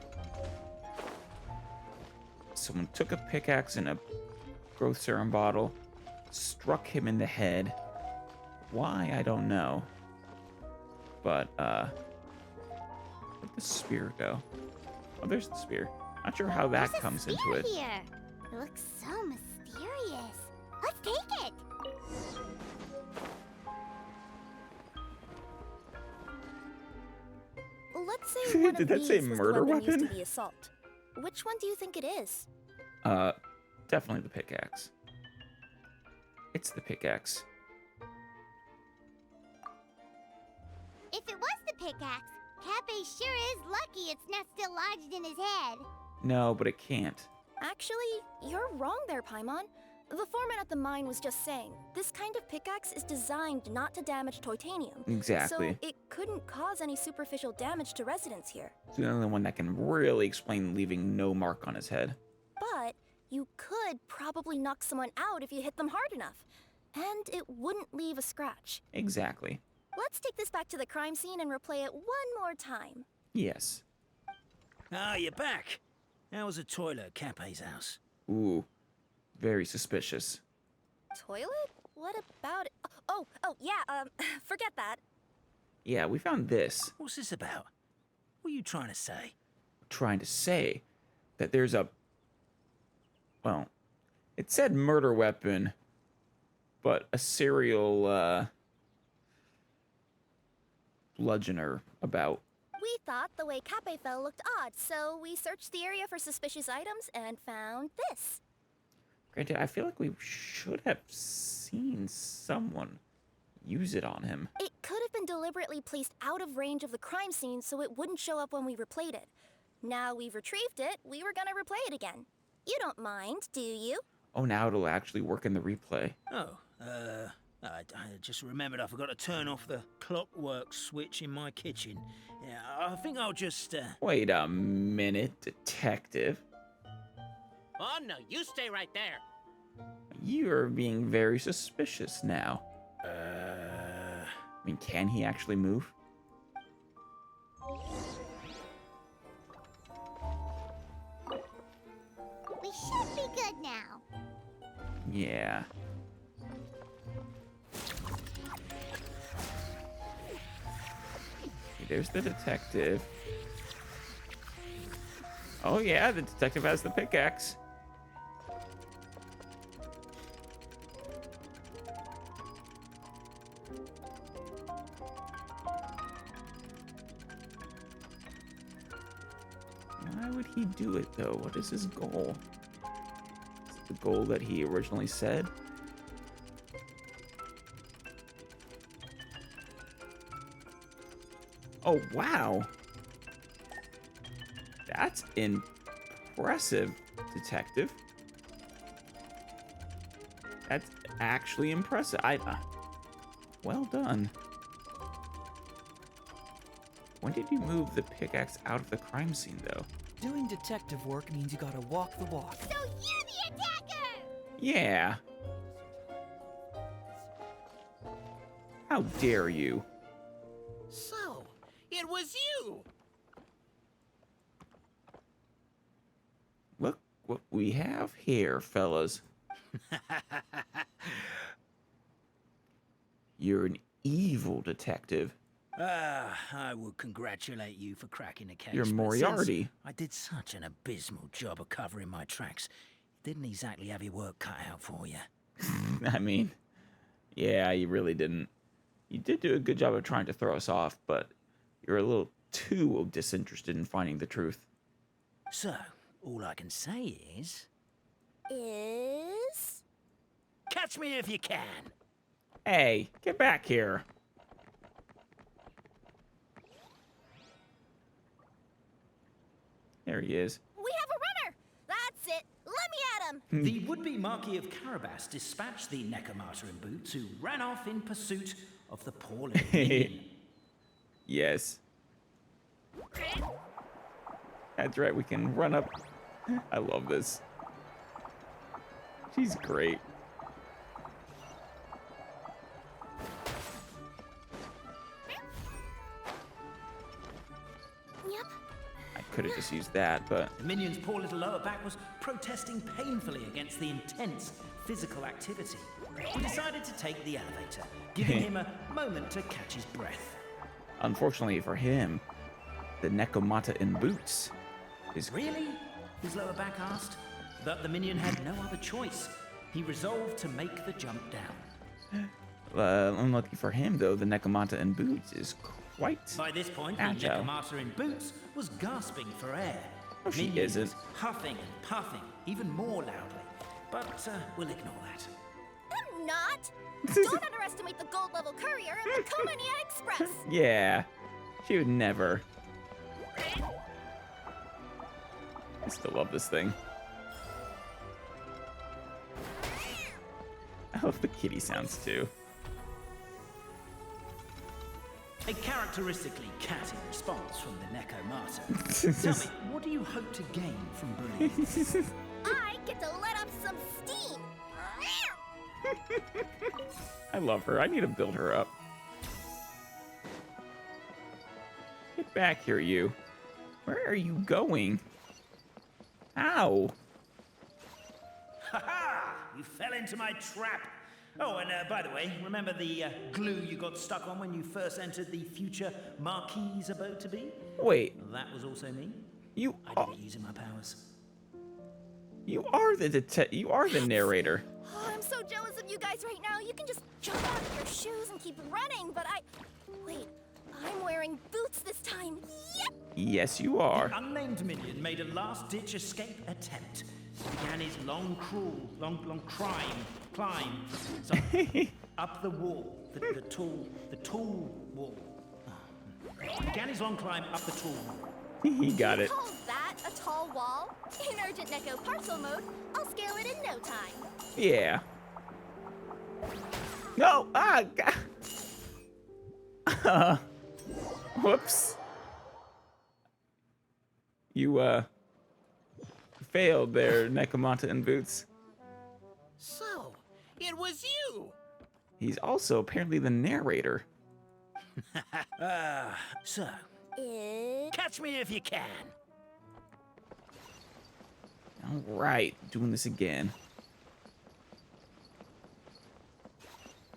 Speaker 1: Someone took a pickaxe and a growth serum bottle, struck him in the head. Why, I don't know. But, where'd the spear go? Oh, there's the spear. Not sure how that comes into it.
Speaker 4: Here. It looks so mysterious. Let's take it.
Speaker 2: Let's say one
Speaker 1: Did
Speaker 2: of
Speaker 1: that
Speaker 2: these
Speaker 1: say
Speaker 2: was
Speaker 1: murder
Speaker 2: the one that used
Speaker 1: weapon?
Speaker 2: to the assault. Which one do you think it is?
Speaker 1: Definitely the pickaxe. It's the pickaxe.
Speaker 4: If it was the pickaxe, Cafe sure is lucky it's not still lodged in his head.
Speaker 1: No, but it can't.
Speaker 2: Actually, you're wrong there, Paimon. The foreman at the mine was just saying, this kind of pickaxe is designed not to damage titanium.
Speaker 1: Exactly.
Speaker 2: So it couldn't cause any superficial damage to residents here.
Speaker 1: It's the only one that can really explain leaving no mark on his head.
Speaker 2: But you could probably knock someone out if you hit them hard enough. And it wouldn't leave a scratch.
Speaker 1: Exactly.
Speaker 2: Let's take this back to the crime scene and replay it one more time.
Speaker 1: Yes.
Speaker 13: Ah, you're back.
Speaker 3: How was the toilet at Cape's house?
Speaker 1: Ooh, very suspicious.
Speaker 2: Toilet? What about it? Yeah, forget that.
Speaker 1: Yeah, we found this.
Speaker 3: What's this about? What are you trying to say?
Speaker 1: Trying to say that there's a... Well, it said murder weapon, but a serial, bludgeoner about.
Speaker 2: We thought the way Cape fell looked odd, so we searched the area for suspicious items and found this.
Speaker 1: Granted, I feel like we should have seen someone use it on him.
Speaker 2: It could have been deliberately placed out of range of the crime scene so it wouldn't show up when we replayed it. Now we've retrieved it, we were gonna replay it again. You don't mind, do you?
Speaker 1: Oh, now it'll actually work in the replay.
Speaker 3: Oh, I just remembered I forgot to turn off the clockwork switch in my kitchen. Yeah, I think I'll just,
Speaker 1: Wait a minute, detective.
Speaker 10: Oh, no, you stay right there.
Speaker 1: You're being very suspicious now. I mean, can he actually move?
Speaker 4: We should be good now.
Speaker 1: Yeah. There's the detective. Oh yeah, the detective has the pickaxe. Why would he do it though? What is his goal? Is it the goal that he originally said? Oh, wow. That's impressive, detective. That's actually impressive. Well done. When did you move the pickaxe out of the crime scene, though?
Speaker 12: Doing detective work means you gotta walk the walk.
Speaker 4: So you're the attacker!
Speaker 1: Yeah. How dare you?
Speaker 10: So, it was you!
Speaker 1: Look what we have here, fellas. You're an evil detective.
Speaker 3: I would congratulate you for cracking the case.
Speaker 1: You're
Speaker 3: but
Speaker 1: Moriarty.
Speaker 3: since I did such an abysmal job of covering my tracks. Didn't exactly have your work cut out for you.
Speaker 1: I mean, yeah, you really didn't. You did do a good job of trying to throw us off, but you're a little too disinterested in finding the truth.
Speaker 3: So, all I can say is... Catch me if you can!
Speaker 1: Hey, get back here. There he is.
Speaker 2: We have a runner! That's it! Let me at him!
Speaker 3: The would-be Marquis of Carabas dispatched the Necromata in boots who ran off in pursuit of the poor little minion.
Speaker 1: Yes. That's right, we can run up. I love this. She's great.
Speaker 2: Yep.
Speaker 1: I could have just used that, but...
Speaker 3: The minion's poor little lower back was protesting painfully against the intense physical activity. He decided to take the elevator, giving him a moment to catch his breath.
Speaker 1: Unfortunately for him, the Necromata in boots is...
Speaker 3: Really? His lower back asked. But the minion had no other choice. He resolved to make the jump down.
Speaker 1: Unlucky for him, though, the Necromata in boots is quite
Speaker 3: By this point,
Speaker 1: agile.
Speaker 3: the Necromata in boots was gasping for air.
Speaker 1: No, she
Speaker 3: Minion
Speaker 1: isn't.
Speaker 3: was huffing and puffing, even more loudly. But we'll ignore that.
Speaker 2: I'm not! Don't underestimate the gold-level courier of the Komania Express!
Speaker 1: Yeah, she would never. I still love this thing. I love the kitty sounds, too.
Speaker 3: A characteristically catty response from the Necromata. Tell me, what do you hope to gain from bullying?
Speaker 2: I get to let off some steam!
Speaker 1: I love her. I need to build her up. Get back here, you. Where are you going? Ow.
Speaker 3: Ha ha! You fell into my trap. Oh, and by the way, remember the glue you got stuck on when you first entered the future Marquis's abode to be?
Speaker 1: Wait.
Speaker 3: That was also me.
Speaker 1: I
Speaker 3: did it using my powers.
Speaker 1: You are the narrator.
Speaker 2: Oh, I'm so jealous of you guys right now. You can just jump out of your shoes and keep running, but Wait, I'm wearing boots this time. Yep!
Speaker 1: Yes, you are.
Speaker 3: The unnamed minion made a last-ditch escape attempt. He began his long climb, sorry, up the wall, the tall wall. He began his long climb up the tall wall.
Speaker 1: He got it.
Speaker 2: Call that a tall wall? In urgent Neko parcel mode, I'll scale it in no time.
Speaker 1: Yeah. No! Ah! God. Whoops. You, failed there, Nekomata and Boots.
Speaker 10: So, it was you!
Speaker 1: He's also apparently the narrator.
Speaker 3: So, catch me if you can.
Speaker 1: All right, doing this again.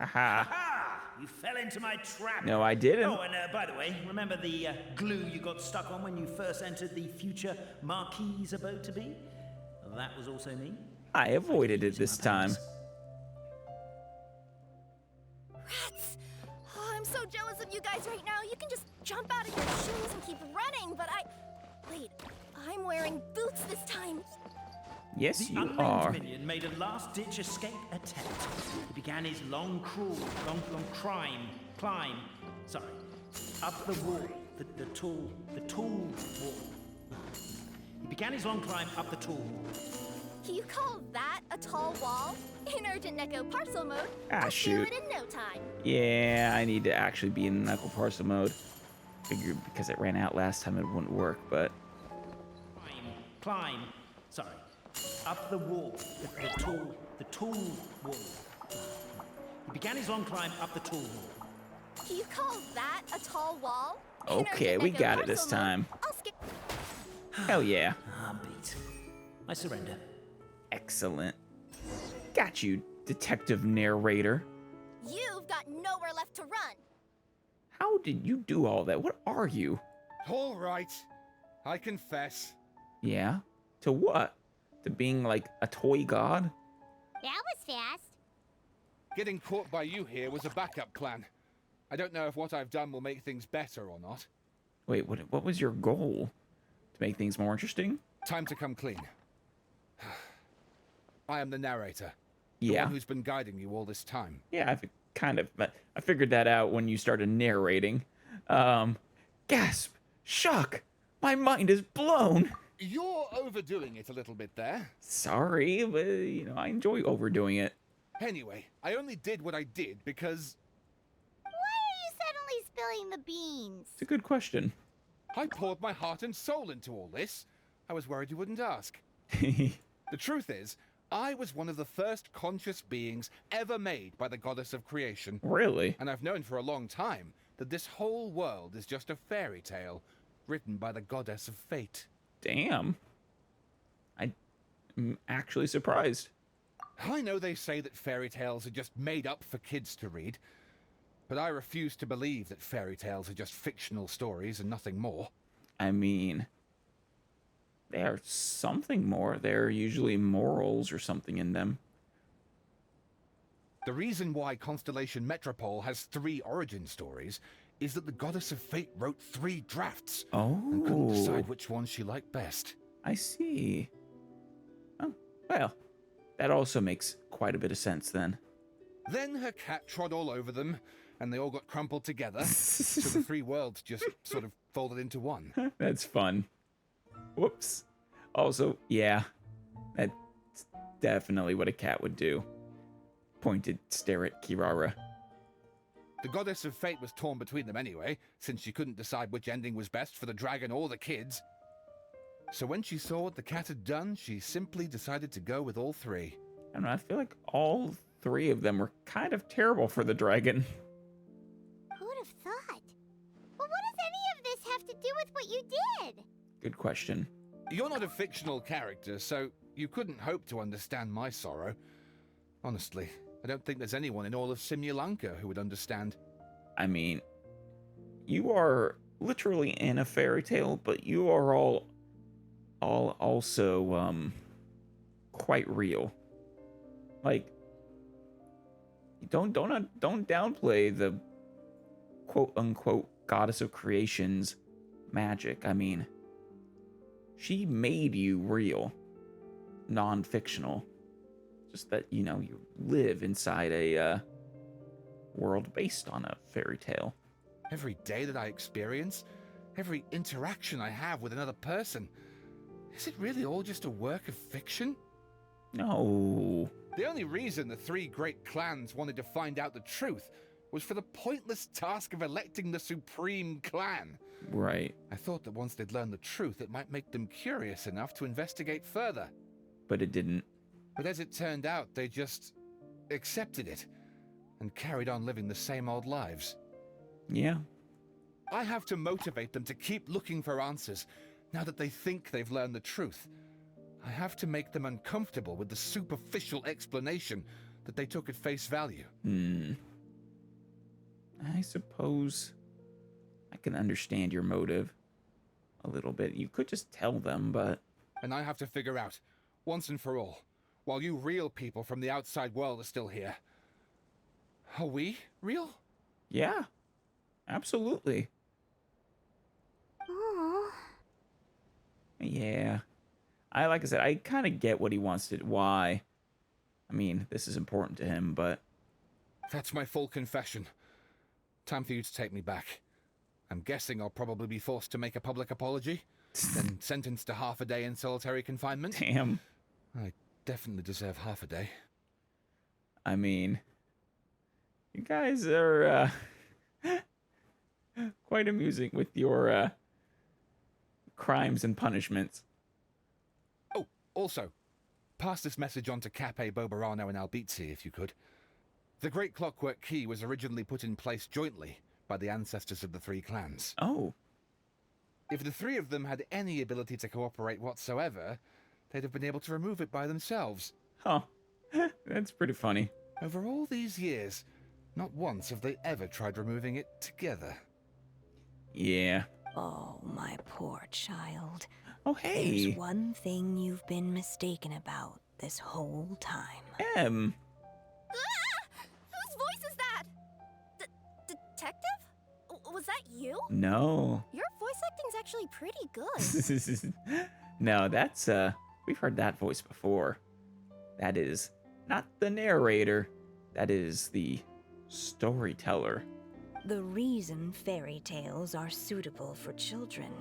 Speaker 1: Aha.
Speaker 3: Ha! You fell into my trap.
Speaker 1: No, I didn't.
Speaker 3: Oh, and by the way, remember the glue you got stuck on when you first entered the future Marquis's abode to be? That was also me.
Speaker 1: I avoided it this time.
Speaker 2: Rats! Oh, I'm so jealous of you guys right now. You can just jump out of your shoes and keep running, but Wait, I'm wearing boots this time.
Speaker 1: Yes, you
Speaker 3: unnamed
Speaker 1: are.
Speaker 3: minion made a last-ditch escape attempt. He began his long climb, sorry, up the wall, the tall wall. He began his long climb up the tall wall.
Speaker 2: You call that a tall wall? In urgent Neko parcel mode,
Speaker 1: Ah,
Speaker 2: I'll scale
Speaker 1: shoot.
Speaker 2: it in no time.
Speaker 1: Yeah, I need to actually be in knuckle parcel mode. Figured because it ran out last time it wouldn't work, but
Speaker 3: Climb, sorry, up the wall, the tall wall. He began his long climb up the tall wall.
Speaker 2: You call that a tall wall?
Speaker 1: okay, we got it this time. Hell yeah.
Speaker 3: Beat. I surrender.
Speaker 1: Excellent. Got you, detective narrator.
Speaker 2: You've got nowhere left to run.
Speaker 1: How did you do all that? What are you?
Speaker 8: All right. I confess.
Speaker 1: Yeah? To what? To being like a toy god?
Speaker 4: That was fast.
Speaker 8: Getting caught by you here was a backup plan. I don't know if what I've done will make things better or not.
Speaker 1: Wait, what was your goal? To make things more interesting?
Speaker 8: Time to come clean. I am the narrator. The
Speaker 1: Yeah.
Speaker 8: one who's been guiding you all this time.
Speaker 1: Yeah, I figured that out when you started narrating. Gasp! Shock! My mind is blown!
Speaker 8: You're overdoing it a little bit there.
Speaker 1: Sorry, but, I enjoy overdoing it.
Speaker 8: Anyway, I only did what I did because...
Speaker 4: Why are you suddenly spilling the beans?
Speaker 1: It's a good question.
Speaker 8: I poured my heart and soul into all this. I was worried you wouldn't ask. The truth is, I was one of the first conscious beings ever made by the goddess of creation.
Speaker 1: Really?
Speaker 8: And I've known for a long time that this whole world is just a fairy tale written by the goddess of fate.
Speaker 1: Damn. I'm actually surprised.
Speaker 8: I know they say that fairy tales are just made up for kids to read, but I refuse to believe that fairy tales are just fictional stories and nothing more.
Speaker 1: I mean, they are something more. They're usually morals or something in them.
Speaker 8: The reason why Constellation Metropole has 3 origin stories is that the goddess of fate wrote 3 drafts and couldn't decide which one she liked best.
Speaker 1: I see. Oh, well, that also makes quite a bit of sense then.
Speaker 8: Then her cat trod all over them, and they all got crumpled together, so the 3 worlds just sort of folded into one.
Speaker 1: That's fun. Whoops. Also, yeah, that's definitely what a cat would do. Pointed stare at Kirara.
Speaker 8: The goddess of fate was torn between them anyway, since she couldn't decide which ending was best for the dragon or the kids. So when she saw what the cat had done, she simply decided to go with all 3.
Speaker 1: I don't know, I feel like all 3 of them were kind of terrible for the dragon.
Speaker 4: Who would have thought? Well, what does any of this have to do with what you did?
Speaker 1: Good question.
Speaker 8: You're not a fictional character, so you couldn't hope to understand my sorrow. Honestly, I don't think there's anyone in all of Simulanka who would understand.
Speaker 1: I mean, you are literally in a fairy tale, but you are all also quite real. Like, don't downplay the quote unquote goddess of creation's magic. I mean, she made you real, non-fictional. Just that, you know, you live inside a world based on a fairy tale.
Speaker 8: Every day that I experience, every interaction I have with another person, is it really all just a work of fiction?
Speaker 1: No.
Speaker 8: The only reason the three great clans wanted to find out the truth was for the pointless task of electing the supreme clan.
Speaker 1: Right.
Speaker 8: I thought that once they'd learned the truth, it might make them curious enough to investigate further.
Speaker 1: But it didn't.
Speaker 8: But as it turned out, they just accepted it and carried on living the same old lives.
Speaker 1: Yeah.
Speaker 8: I have to motivate them to keep looking for answers now that they think they've learned the truth. I have to make them uncomfortable with the superficial explanation that they took at face value.
Speaker 1: I suppose I can understand your motive a little bit. You could just tell them, but...
Speaker 8: And I have to figure out, once and for all, while you real people from the outside world are still here, are we real?
Speaker 1: Yeah, absolutely.
Speaker 4: Aww.
Speaker 1: Yeah. Like I said, I kind of get what he wants to... Why? I mean, this is important to him, but...
Speaker 8: That's my full confession. Time for you to take me back. I'm guessing I'll probably be forced to make a public apology, then sentenced to half a day in solitary confinement.
Speaker 1: Damn.
Speaker 8: I definitely deserve half a day.
Speaker 1: I mean, you guys are quite amusing with your crimes and punishments.
Speaker 8: Oh, also, pass this message on to Cape, Bobarano, and Albizzi, if you could. The Great Clockwork Key was originally put in place jointly by the ancestors of the three clans.
Speaker 1: Oh.
Speaker 8: If the three of them had any ability to cooperate whatsoever, they'd have been able to remove it by themselves.
Speaker 1: Huh. That's pretty funny.
Speaker 8: Over all these years, not once have they ever tried removing it together.
Speaker 1: Yeah.
Speaker 16: Oh, my poor child.
Speaker 1: Oh, hey.
Speaker 16: There's one thing you've been mistaken about this whole time.
Speaker 2: Whose voice is that? Detective? Was that you?
Speaker 1: No.
Speaker 2: Your voice acting's actually pretty good.
Speaker 1: No, that's, we've heard that voice before. That is not the narrator. That is the storyteller.
Speaker 16: The reason fairy tales are suitable for children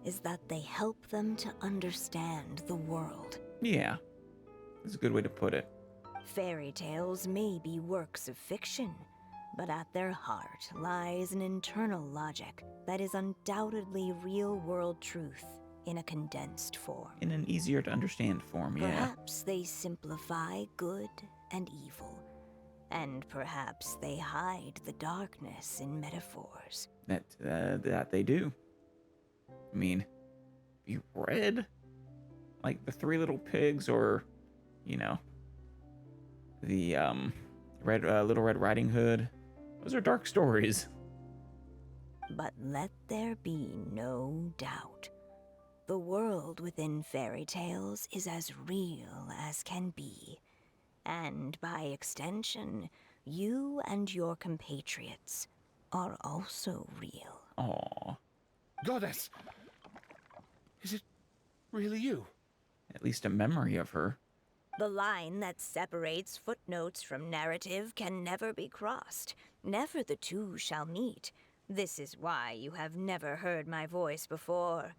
Speaker 16: is that they help them to understand the world.
Speaker 1: Yeah. That's a good way to put it.
Speaker 16: Fairy tales may be works of fiction, but at their heart lies an internal logic that is undoubtedly real-world truth in a condensed form.
Speaker 1: In an easier to understand form, yeah.
Speaker 16: Perhaps they simplify good and evil, and perhaps they hide the darkness in metaphors.
Speaker 1: That they do. I mean, you read, like, the Three Little Pigs or, you know, the Little Red Riding Hood. Those are dark stories.
Speaker 16: But let there be no doubt. The world within fairy tales is as real as can be. And by extension, you and your compatriots are also real.
Speaker 1: Aww.
Speaker 8: Goddess! Is it really you?
Speaker 1: At least a memory of her.
Speaker 16: The line that separates footnotes from narrative can never be crossed. Never the two shall meet. This is why you have never heard my voice before.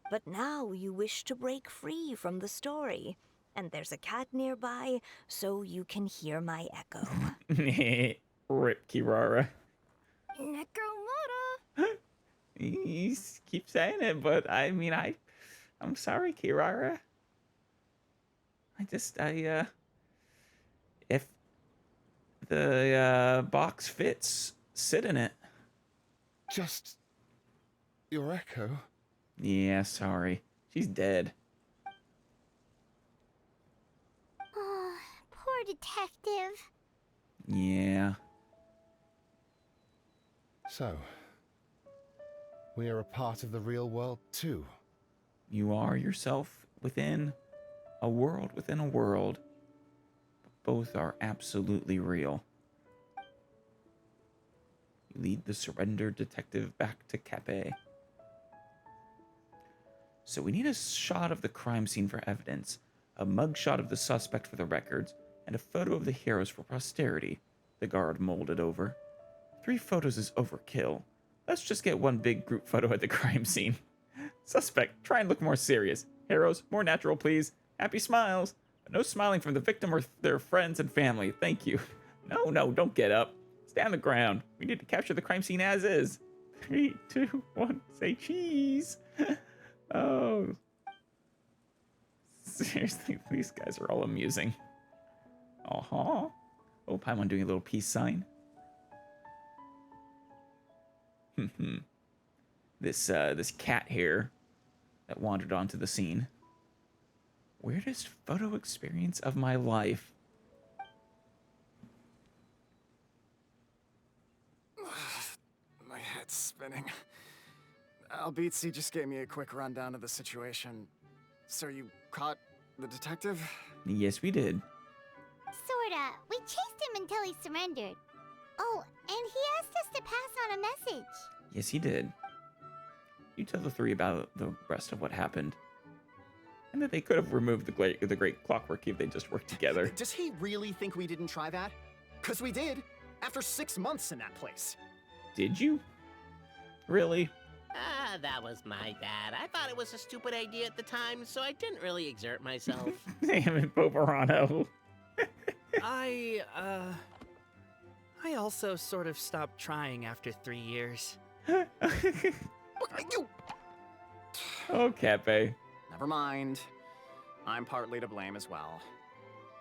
Speaker 16: But now you wish to break free from the story. And there's a cat nearby, so you can hear my echo.
Speaker 1: Rip Kirara.
Speaker 2: Necromata!
Speaker 1: He keeps saying it, but I mean, I'm sorry, Kirara. If the box fits, sit in it.
Speaker 8: Just your echo?
Speaker 1: Yeah, sorry. She's dead.
Speaker 4: Oh, poor detective.
Speaker 1: Yeah.
Speaker 8: So, we are a part of the real world too.
Speaker 1: You are yourself within a world within a world. Both are absolutely real. You lead the surrendered detective back to Cape. So we need a shot of the crime scene for evidence, a mugshot of the suspect for the records, and a photo of the heroes for posterity, the guard molded over. 3 photos is overkill. Let's just get one big group photo at the crime scene. Suspect, try and look more serious. Heroes, more natural, please. Happy smiles. But no smiling from the victim or their friends and family. Thank you. No, don't get up. Stay on the ground. We need to capture the crime scene as is. 3, 2, 1, say cheese. Oh. Seriously, these guys are all amusing. Uh-huh. Oh, Paimon doing a little peace sign. This cat here that wandered onto the scene. Weirdest photo experience of my life.
Speaker 6: My head's spinning. Albizzi just gave me a quick rundown of the situation. So you caught the detective?
Speaker 1: Yes, we did.
Speaker 4: Sorta. We chased him until he surrendered. Oh, and he asked us to pass on a message.
Speaker 1: Yes, he did. You tell the 3 about the rest of what happened. And that they could have removed the great clockwork if they just worked together.
Speaker 6: Does he really think we didn't try that? 'Cause we did, after 6 months in that place.
Speaker 1: Did you? Really?
Speaker 10: That was my bad. I thought it was a stupid idea at the time, so I didn't really exert myself.
Speaker 1: Damn it, Bobarano.
Speaker 7: I also sort of stopped trying after 3 years.
Speaker 1: Oh, Cape.
Speaker 6: Never mind. I'm partly to blame as well.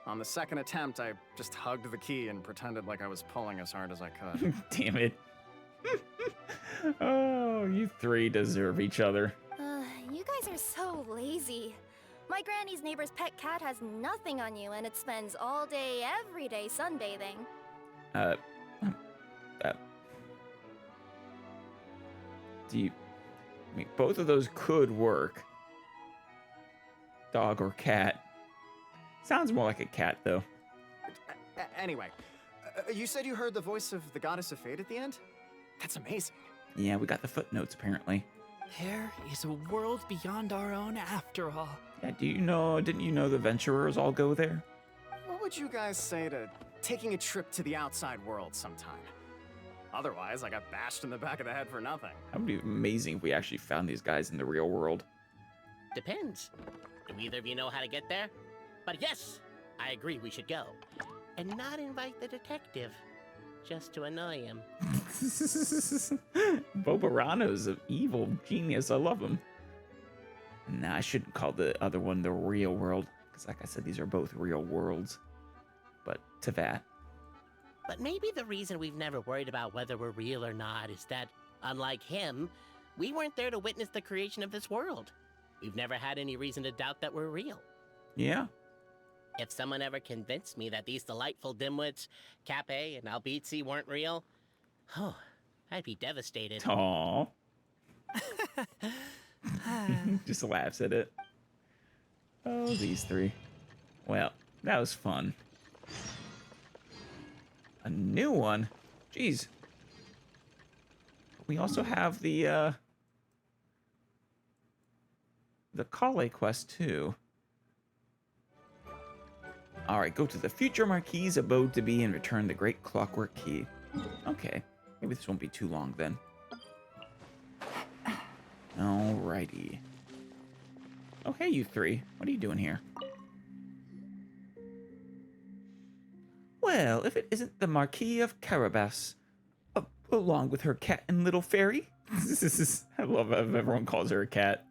Speaker 6: On the second attempt, I just hugged the key and pretended like I was pulling as hard as I could.
Speaker 1: Damn it. Oh, you 3 deserve each other.
Speaker 2: You guys are so lazy. My granny's neighbor's pet cat has nothing on you, and it spends all day, every day sunbathing.
Speaker 1: Do you... I mean, both of those could work. Dog or cat. Sounds more like a cat, though.
Speaker 6: Anyway, you said you heard the voice of the goddess of fate at the end? That's amazing.
Speaker 1: Yeah, we got the footnotes, apparently.
Speaker 7: There is a world beyond our own after all.
Speaker 1: Yeah, didn't you know the venturers all go there?
Speaker 6: What would you guys say to taking a trip to the outside world sometime? Otherwise, I got bashed in the back of the head for nothing.
Speaker 1: That would be amazing if we actually found these guys in the real world.
Speaker 10: Depends. Do either of you know how to get there? But yes, I agree we should go. And not invite the detective. Just to annoy him.
Speaker 1: Bobarano's an evil genius. I love him. Nah, I shouldn't call the other one the real world. Because like I said, these are both real worlds. But Teyvat.
Speaker 10: But maybe the reason we've never worried about whether we're real or not is that, unlike him, we weren't there to witness the creation of this world. We've never had any reason to doubt that we're real.
Speaker 1: Yeah.
Speaker 10: If someone ever convinced me that these delightful dimwits, Cape and Albizzi, weren't real, oh, I'd be devastated.
Speaker 1: Aww. Just laughs at it. Oh, these 3. Well, that was fun. A new one? Jeez. We also have the Kale quest, too. Alright, go to the future Marquis's abode to be and return the great clockwork key. Okay, maybe this won't be too long then. Alrighty. Oh, hey, you 3. What are you doing here? Well, if it isn't the Marquis of Carabas, along with her cat and little fairy. I love how everyone calls her a cat.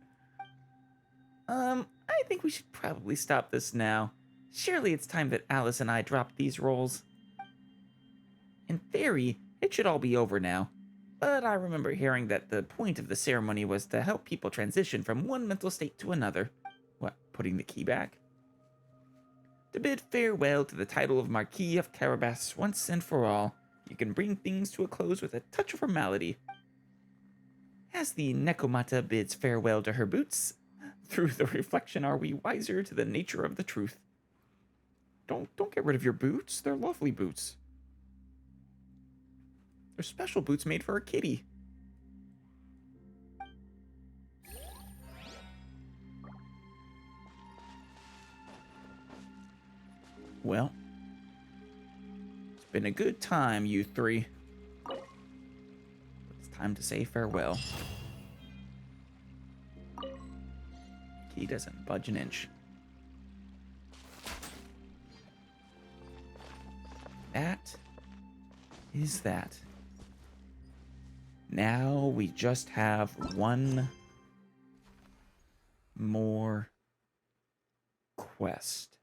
Speaker 1: I think we should probably stop this now. Surely it's time that Alice and I drop these roles. In theory, it should all be over now. But I remember hearing that the point of the ceremony was to help people transition from one mental state to another. What, putting the key back? To bid farewell to the title of Marquis of Carabas once and for all, you can bring things to a close with a touch of formality. As the Nekomata bids farewell to her boots, through the reflection are we wiser to the nature of the truth. Don't get rid of your boots. They're lovely boots. They're special boots made for a kitty. Well, it's been a good time, you three. It's time to say farewell. He doesn't budge an inch. That is that. Now we just have one more quest.